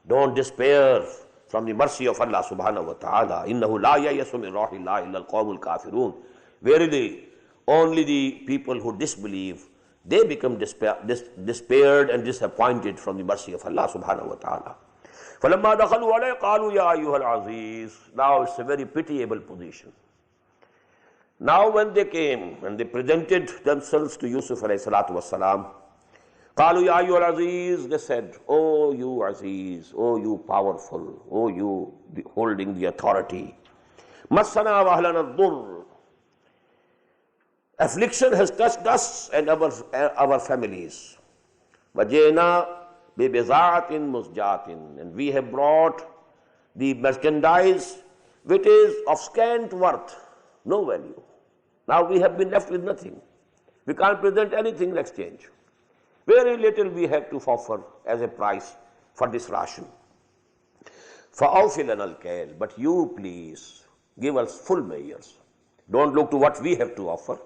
Don't despair from the mercy of Allah subhanahu wa ta'ala. Innahu la yayassu min rahillah illa al-qawmul kafirun. Verily, only the people who disbelieve, they become despaired and disappointed from the mercy of Allah subhanahu wa ta'ala. فَلَمَّا دَخَلُوا عَلَيْهِ قَالُوا يَا أَيُّهَا الْعَزِيزُ. Now it's a very pitiable position. Now when they came and they presented themselves to Yusuf alayhi salatu wassalam, قَالُوا يَا أَيُّهَا الْعَزِيزُ. They said, oh you Aziz, oh you powerful, oh you holding the authority. مَسَّنَا وَأَهْلَنَا الضُّرُّ. Affliction has touched us and our families. وَجِئْنَا بِبِضَاعَةٍ مُزْجَاةٍ. And we have brought the merchandise which is of scant worth, no value. Now we have been left with nothing. We can't present anything in exchange. Very little we have to offer as a price for this ration. فَأَوْفِ لَنَا الْكَيْلَ. But you please give us full measures. Don't look to what we have to offer.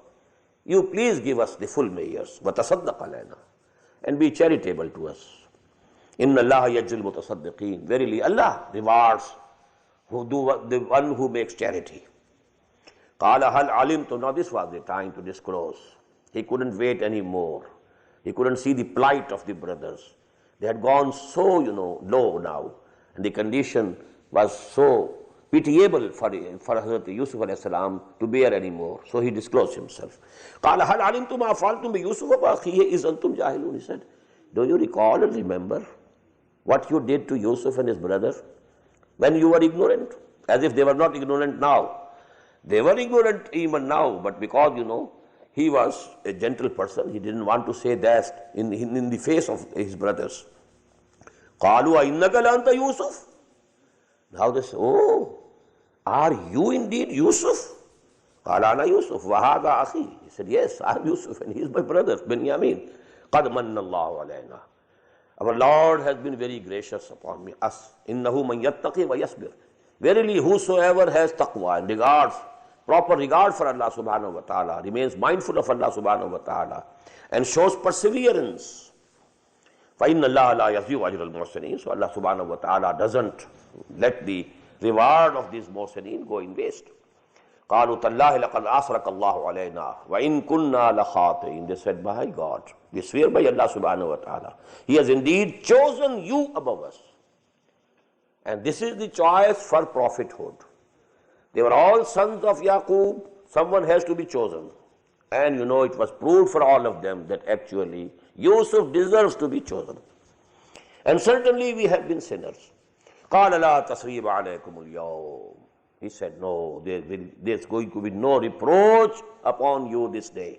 You please give us the full measures. وَتَصَدَّقَ عَلَيْنَا. And be charitable to us. illALLAH yajzil mutasaddiqeen. Verily Allah rewards the one who makes charity. قَالَ هَلْ عَلِمْتُ. Now this was the time to disclose. He couldn't wait anymore. He couldn't see the plight of the brothers. They had gone so, low now. And the condition was so pitiable for Hazrat Yusuf alayhi salam to bear anymore. So he disclosed himself. قَالَ هَلْ عَلِمْتُ مَا فَعَلْتُمْ بِيُوسُفَ وَأَخِيهِ إِذْ أَنْتُمْ جَاهِلُونَ. He said, do you recall and remember what you did to Yusuf and his brother when you were ignorant? As if they were not ignorant now. They were ignorant even now, but because, he was a gentle person, he didn't want to say that in the face of his brothers. قَالُوا أَإِنَّكَ لَأَنْتَ يُوسُفُ. Now they say, oh, are you indeed Yusuf? قَالَ أَنَا يُوسُفُ وَهَذَا أَخِي. He said, yes, I am Yusuf and he is my brother, Binyamin. قَدْ مَنَّ اللَّهُ عَلَيْنَا. Our Lord has been very gracious upon me, us. إِنَّهُ مَنْ يَتَّقِي وَيَصْبِرْ. Verily, whosoever has taqwa and regards, proper regard for Allah subhanahu wa ta'ala, remains mindful of Allah subhanahu wa ta'ala, and shows perseverance. فَإِنَّ اللَّهَ لَا يَضِيعُ أَجْرَ الْمُحْسِنِينَ. So Allah subhanahu wa ta'ala doesn't let the reward of these muhsineen go in waste. قَالُوا تَاللَّهِ لَقَدْ أَثْرَكَ اللَّهُ عَلَيْنَا وَإِن كُنَّا لَخَاطِئِينَ. They said, by God, we swear by Allah subhanahu wa ta'ala, He has indeed chosen you above us. And this is the choice for prophethood. They were all sons of Yaqub. Someone has to be chosen. And it was proved for all of them that actually Yusuf deserves to be chosen. And certainly we have been sinners. قَالَ لَا تَصْرِيبَ عَلَيْكُمُ الْيَوْمِ. He said, no, there's going to be no reproach upon you this day.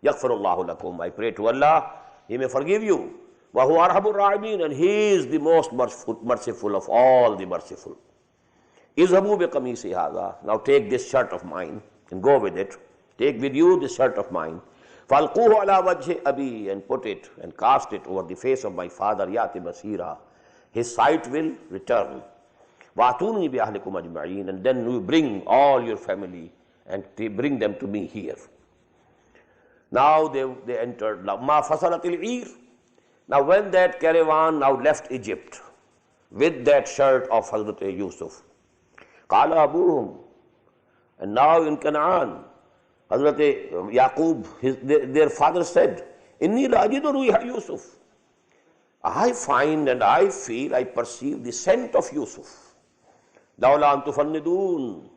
يَغْفِرُ اللَّهُ لَكُمْ. I pray to Allah, He may forgive you. وَهُوَ أَرْحَمُ الرَّاحِمِينَ. And He is the most merciful of all the merciful. اِذْهَبُوا بِقَمِيصِي هَذَا. Now take this shirt of mine and go with it. Take with you this shirt of mine. فَالْقُوهُ عَلَى وَجْهِ أَبِي. And put it and cast it over the face of my father. يَأْتِ بَصِيرًا. his sight will return. وَأَتُونِي بِأَهْلِكُمْ أَجْمَعِينَ, and then you bring all your family and bring them to me here. Now they entered. لَمَّا فَصَلَتِ الْعِيرُ. Now when that caravan now left Egypt with that shirt of Hazrat Yusuf, قَالَ أَبُوهُمْ, and now in Canaan, Hazrat Yaqub, their father said, إِنِّي لَأَجِدُ رُوحَ Yusuf. I find and I feel, I perceive the scent of Yusuf. لَوْلَا أَن تُفَنِّدُونَ.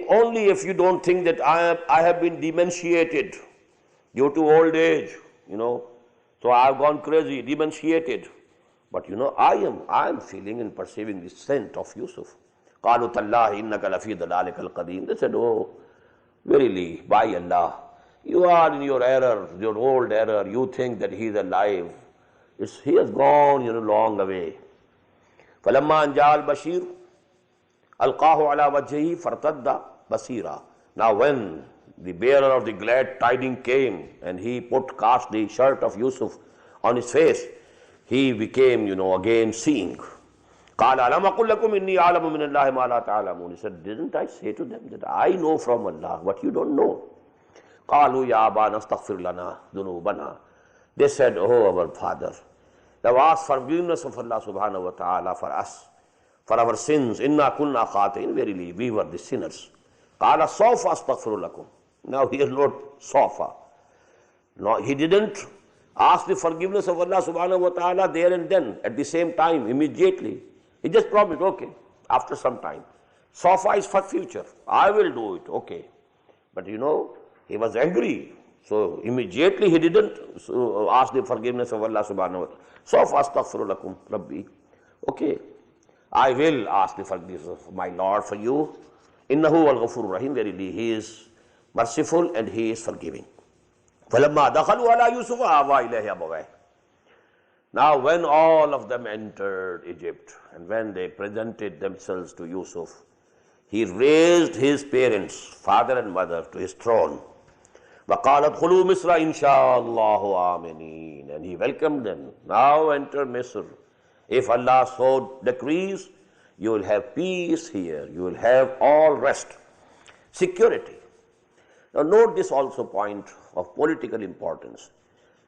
Only if you don't think that I have been dementiated due to old age, so I have gone crazy, dementiated. But I am feeling and perceiving the scent of Yusuf. قَالُوا تَاللَّهِ إِنَّكَ لَفِي ضَلَالِكَ الْقَدِيمِ. They said, oh, verily, by Allah, you are in your error, your old error. You think that he is alive. He has gone, long away. فَلَمَّا أَنْ جَاءَ الْبَشِيرُ أَلْقَاهُ عَلَى وَجْهِهِ فَارْتَدَّ بَصِيرًا. Now when the bearer of the glad tidings came and he cast the shirt of Yusuf on his face, he became, again seeing. قَالَ أَلَمْ أَقُلْ لَكُمْ إِنِّي أَعْلَمُ مِنَ اللَّهِ مَا لَا تَعْلَمُونَ. He said, didn't I say to them that I know from Allah what you don't know? قَالُوا يَا أَبَانَا اسْتَغْفِرْ لَنَا ذُنُوبَنَا. They said, oh, our father, thou ask forgiveness of Allah subhanahu wa ta'ala for us, for our sins. إِنَّا كُنَّا خَاطِئِينَ. Verily, we were the sinners. قَالَ سَوْفَ أَسْتَغْفِرُ لَكُمْ. Now here Lord Sofa. No, he didn't ask the forgiveness of Allah subhanahu wa ta'ala there and then, at the same time, immediately. He just promised, okay, after some time. Sofa is for future. I will do it, okay. But he was angry. So immediately he didn't ask the forgiveness of Allah subhanahu wa ta'ala. Sofa astaghfiru lakum rabbi. Okay, I will ask the forgiveness of my Lord for you. Innahu al-ghafur rahim. Verily, he is merciful and he is forgiving. فَلَمَّا دَخَلُوا عَلَى يُوسُفَ آوَى إِلَيْهِ أَبَوَيْهِ. Now when all of them entered Egypt and when they presented themselves to Yusuf, he raised his parents, father and mother, to his throne. وَقَالَ ادْخُلُوا مِصْرَ إِنْ شَاءَ اللَّهُ آمِنِينَ. And he welcomed them. Now enter Misr. If Allah so decrees, you will have peace here. You will have all rest, security. Now note this also point of political importance.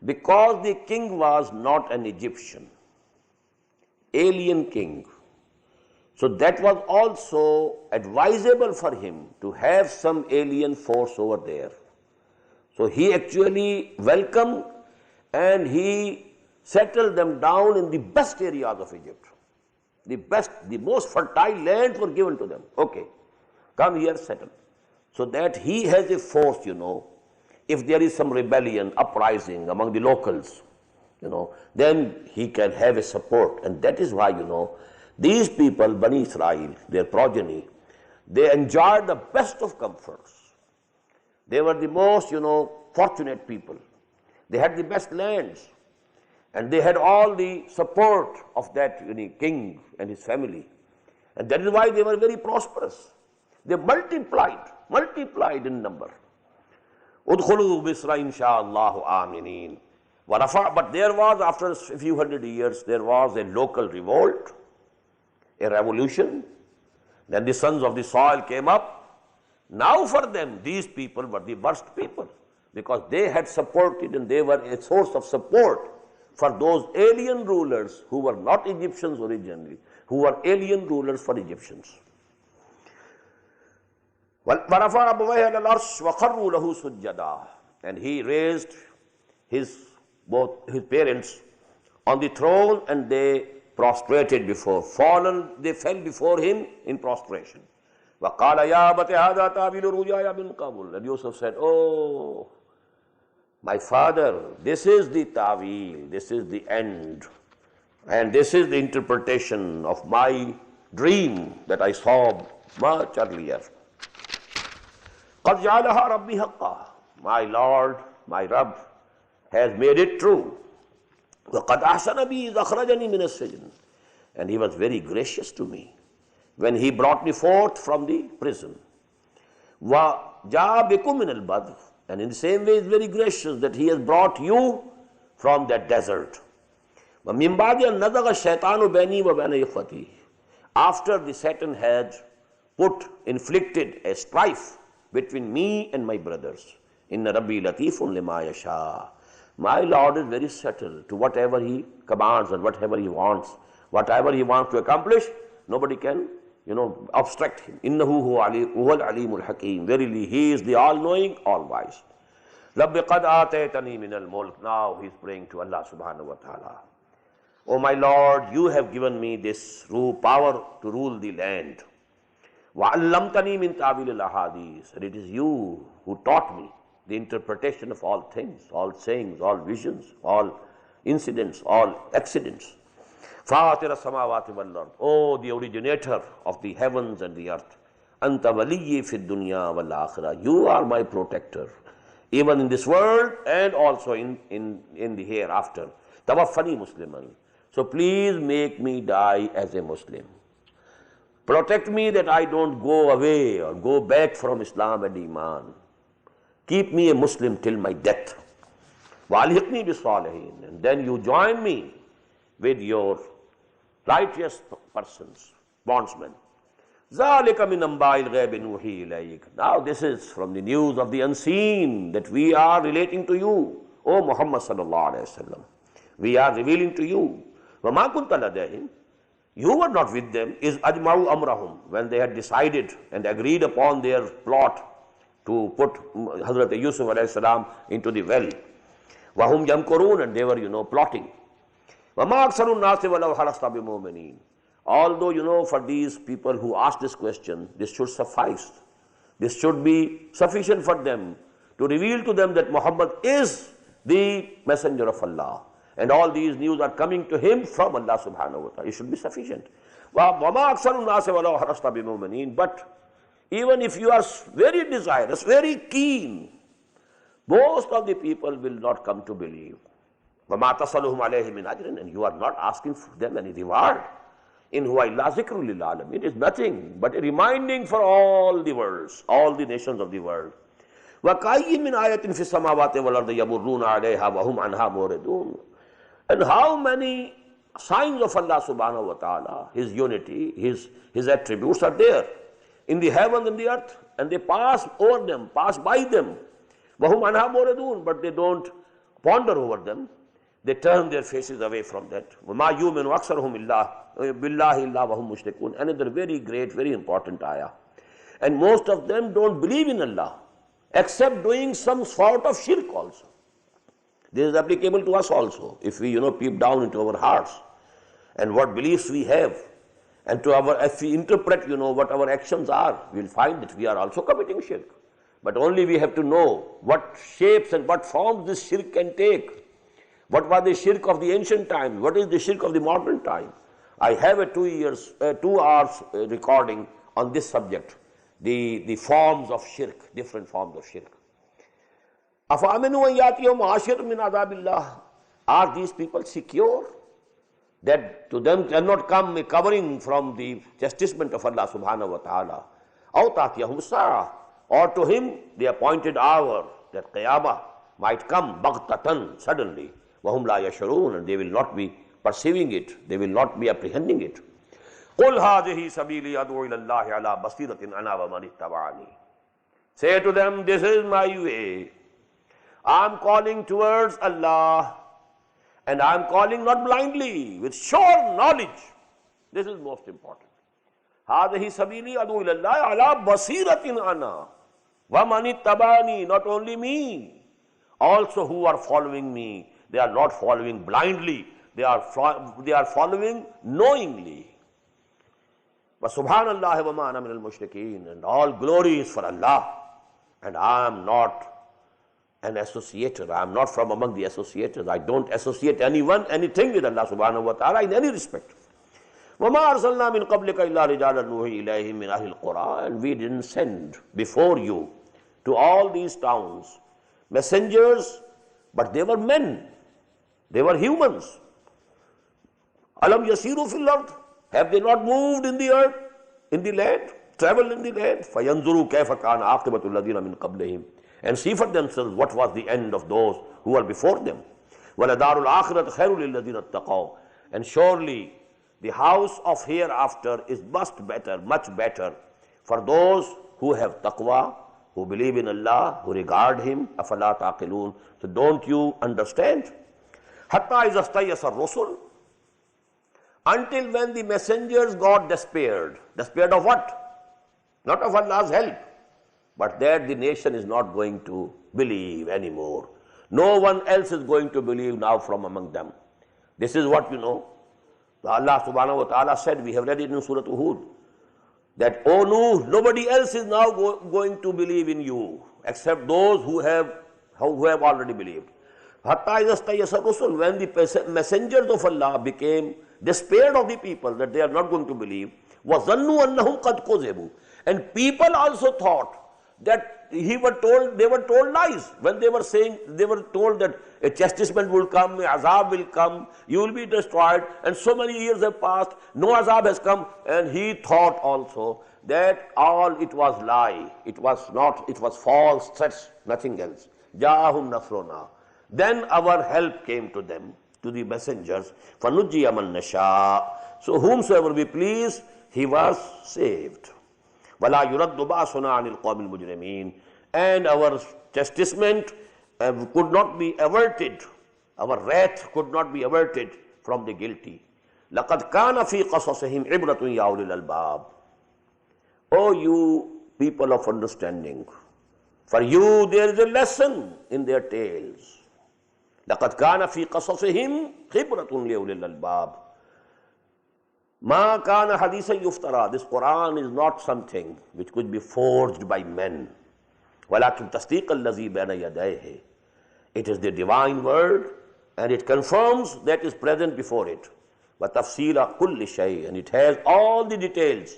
Because the king was not an Egyptian, alien king, so that was also advisable for him to have some alien force over there. So he actually welcomed and he settled them down in the best areas of Egypt. The best, the most fertile lands were given to them. Okay, come here, settle. So that he has a force, if there is some rebellion, uprising among the locals, then he can have a support. And that is why, these people, Bani Israel, their progeny, they enjoyed the best of comforts. They were the most, fortunate people. They had the best lands. And they had all the support of that king and his family. And that is why they were very prosperous. They multiplied in number. Udkhulu Misra insha'Allahu aminin. But there was, after a few hundred years, there was a local revolt, a revolution. Then the sons of the soil came up. Now for them, these people were the worst people because they had supported and they were a source of support for those alien rulers who were not Egyptians originally, who were alien rulers for Egyptians. And he raised both his parents on the throne and they prostrated before, they fell before him in prostration. And Yusuf said, oh, my father, this is the ta'wil, this is the end, and this is the interpretation of my dream that I saw much earlier. قَدْ جَعَلَهَا رَبِّي حَقًّا. My Lord, my Rabb, has made it true. وَقَدْ أَحْسَنَ بِي إِذْ أَخْرَجَنِي مِنَ السِّجْنِ. And he was very gracious to me when he brought me forth from the prison. وَجَاءَ بِكُم مِنَ الْبَدْرِ. And in the same way, he is very gracious that he has brought you from that desert. وَمِن بَعْدِ أَن نَزَغَ الشَّيْطَانُ بَيْنِي وَبَيْنَ إِخْوَتِي. After the Satan had inflicted a strife between me and my brothers. Inna Rabbi latifun lima yasha. My Lord is very subtle to whatever He commands and whatever He wants. Whatever He wants to accomplish, nobody can, obstruct Him. Innahu huwal alimul hakim. Verily, He is the all-knowing, all-wise. Rabbi qad ataytani min al-mulk. Now He is praying to Allah subhanahu wa ta'ala. Oh my Lord, You have given me this power to rule the land. وَعَلَّمْتَنِي مِن تَعْوِيلِ الْأَحَادِيثِ. And it is You who taught me the interpretation of all things, all sayings, all visions, all incidents, all accidents. فَاطِرَ السَّمَاوَاتِ وَالْأَرْضِ. Oh, the originator of the heavens and the earth. أَنْتَ وَلِيِّي فِي الدُّنْيَا وَالْآخِرَةِ. You are my protector, even in this world and also in the hereafter. تَوَفَّنِي مُسْلِمًا. So please make me die as a Muslim. Protect me that I don't go away or go back from Islam and Iman. Keep me a Muslim till my death. وَأَلْحِقْنِي بِالصَّالِحِينَ. And then You join me with Your righteous persons, bondsmen. ذَلِكَ مِنْ أَنْبَاءِ الْغَيْبِ نُوحِي إِلَيْكَ. Now this is from the news of the unseen that we are relating to you, O Muhammad sallallahu alayhi wa sallam. We are revealing to you. وَمَا كُنْتَ لَدَيْهِمْ. You were not with them, is ajma'u amrahum, when they had decided and agreed upon their plot to put Hazrat Yusuf alayhi salam into the well. Wahum yamkurun, and they were, plotting. وَمَا أَكْثَرُ النَّاسِ وَلَوْ حَرَصْتَ بِمُؤْمِنِينَ. Although, for these people who asked this question, this should suffice. This should be sufficient for them to reveal to them that Muhammad is the messenger of Allah. And all these news are coming to him from Allah subhanahu wa ta'ala. It should be sufficient. وَمَا أَكْثَرُ النَّاسِ وَلَوْ حَرَصْتَ بِمُؤْمِنِينَ. But even if you are very desirous, very keen, most of the people will not come to believe. وَمَا تَصَلُهُمْ عَلَيْهِ مِنْ أَجْرٍ. And you are not asking for them any reward. In huwa illa zikrun lil alamin. It is nothing but a reminding for all the worlds, all the nations of the world. وَكَأَيٍّ مِّنْ آيَةٍ فِي السَّمَاوَاتِ وَالْأَرْضِ يَمُرُّونَ عَلَيْهَا وَهُمْ عَنْهَا مُعْرِضُونَ. And how many signs of Allah subhanahu wa ta'ala, His unity, His attributes are there in the heaven and the earth, and they pass over them, pass by them. وَهُمْ عَنْهَا مُعْرِضُونَ. But they don't ponder over them. They turn their faces away from that. وَمَا يُؤْمِنُ أَكْثَرُهُمْ بِاللَّهِ إِلَّا وَهُمْ مُشْرِكُونَ. Another very great, very important ayah. And most of them don't believe in Allah, except doing some sort of shirk also. This is applicable to us also. If we, peep down into our hearts and what beliefs we have, and if we interpret, what our actions are, we'll find that we are also committing shirk. But only we have to know what shapes and what forms this shirk can take. What was the shirk of the ancient times? What is the shirk of the modern time? I have a 2 hours recording on this subject, the forms of shirk, different forms of shirk. أَفَأَمِنُوا أَنْ يَأْتِيَهُمْ عَاشِرٌ مِّنْ عَذَابِ اللَّهِ. Are these people secure that to them cannot come a covering from the chastisement of Allah subhanahu wa ta'ala? أَوْ تَأْتِيَهُمُ السَّاعَةُ. Or to him the appointed hour, that Qiyamah might come baghtatan, suddenly. وَهُمْ لَا يَشْعُرُونَ. And they will not be perceiving it, they will not be apprehending it. قُلْ هَذِهِ سَبِيلِي أَدْعُو إِلَى اللَّهِ عَلَى بَصِيرَةٍ أَنَا وَمَنِ اتَّبَعَنِي. Say to them, this is my way. I am calling towards Allah, and I am calling not blindly, with sure knowledge. This is most important. هَذِهِ سَبِيلِي أَدْعُو إِلَى اللَّهِ عَلَى بَصِيرَةٍ أَنَا وَمَنِ اتَّبَعَنِي. Not only me, also who are following me, they are not following blindly, they are following knowingly. وَسُبْحَانَ اللَّهِ وَمَا أَنَا مِنَ الْمُشْرِكِينَ. And all glory is for Allah, and I am not an associator. I am not from among the associators. I don't associate anything with Allah subhanahu wa ta'ala in any respect. وَمَا أَرْسَلْنَا مِنْ قَبْلِكَ إِلَّا رِجَالًا نُوحِي إِلَيْهِمْ مِنْ أَهْلِ الْقُرَىٰ. And we didn't send before you to all these towns messengers, but they were men, they were humans. أَلَمْ يَسِيرُوا فِي الْأَرْضِ. Have they not moved in the earth, in the land, traveled in the land? فَيَنْظُرُوا كَيْفَ كَانَ عَاقِبَةُ الَّذِينَ مِنْ قَبْلِهِمْ. And see for themselves what was the end of those who were before them. وَلَدَارُ الْآخِرَةِ خَيْرٌ لِلَّذِينَ اتَّقَوْا. And surely the house of hereafter is much better for those who have taqwa, who believe in Allah, who regard Him. أَفَلَا تَعْقِلُونَ. So don't you understand? حَتَّى إِذَا اسْتَيَّسَ الرُّسُلُ. Until when the messengers got despaired. Despaired of what? Not of Allah's help, but that the nation is not going to believe anymore. No one else is going to believe now from among them. This is what you know. Allah subhanahu wa ta'ala said, we have read it in Surah Hud, that, O Nuh, nobody else is now going to believe in you except those who have already believed. Hatta idha istayasa rusul, when the messengers of Allah became despaired of the people that they are not going to believe, وَظَنُّوا أَنَّهُمْ قَدْ كُذِبُوا. And people also thought that they were told lies when they were told that a chastisement will come, a azab will come, you will be destroyed, and so many years have passed, no azab has come, and he thought also that all it was lie, it was false threats, nothing else. Ja'ahum nasruna. Then our help came to them, to the messengers. فَنُجِّيَ مَن نَشَاءُ. So whomsoever we please, he was saved. وَلَا يُرَدُّ بَأْسُنَا عَنِ الْقَوْمِ الْمُجْرِمِينَ. And our chastisement could not be averted, our wrath could not be averted from the guilty. لَقَدْ كَانَ فِي قَصَصِهِمْ عِبْرَةٌ يَا أُولِي الْأَلْبَابِ. O you people of understanding, for you there is a lesson in their tales. لَقَدْ كَانَ فِي قَصَصِهِمْ عِبْرَةٌ لِأُولِي الْأَلْبَابِ. Ma kana hadithan yuftara. This Quran is not something which could be forged by men. Walakin tasdiq allazi bayna yadayhi. It is the divine word, and it confirms that is present before it. Wa tafsila kulli shay, and it has all the details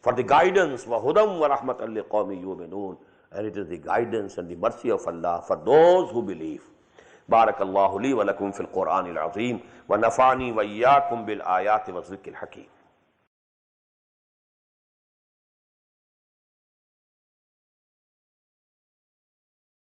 for the guidance. Wa hudam wa rahmatan liqawmin yu'minun, and it is the guidance and the mercy of Allah for those who believe. Barakallahu li wa lakum fil Quranil azim wa nafani wa iyyakum bil ayati wa dhikril hakim.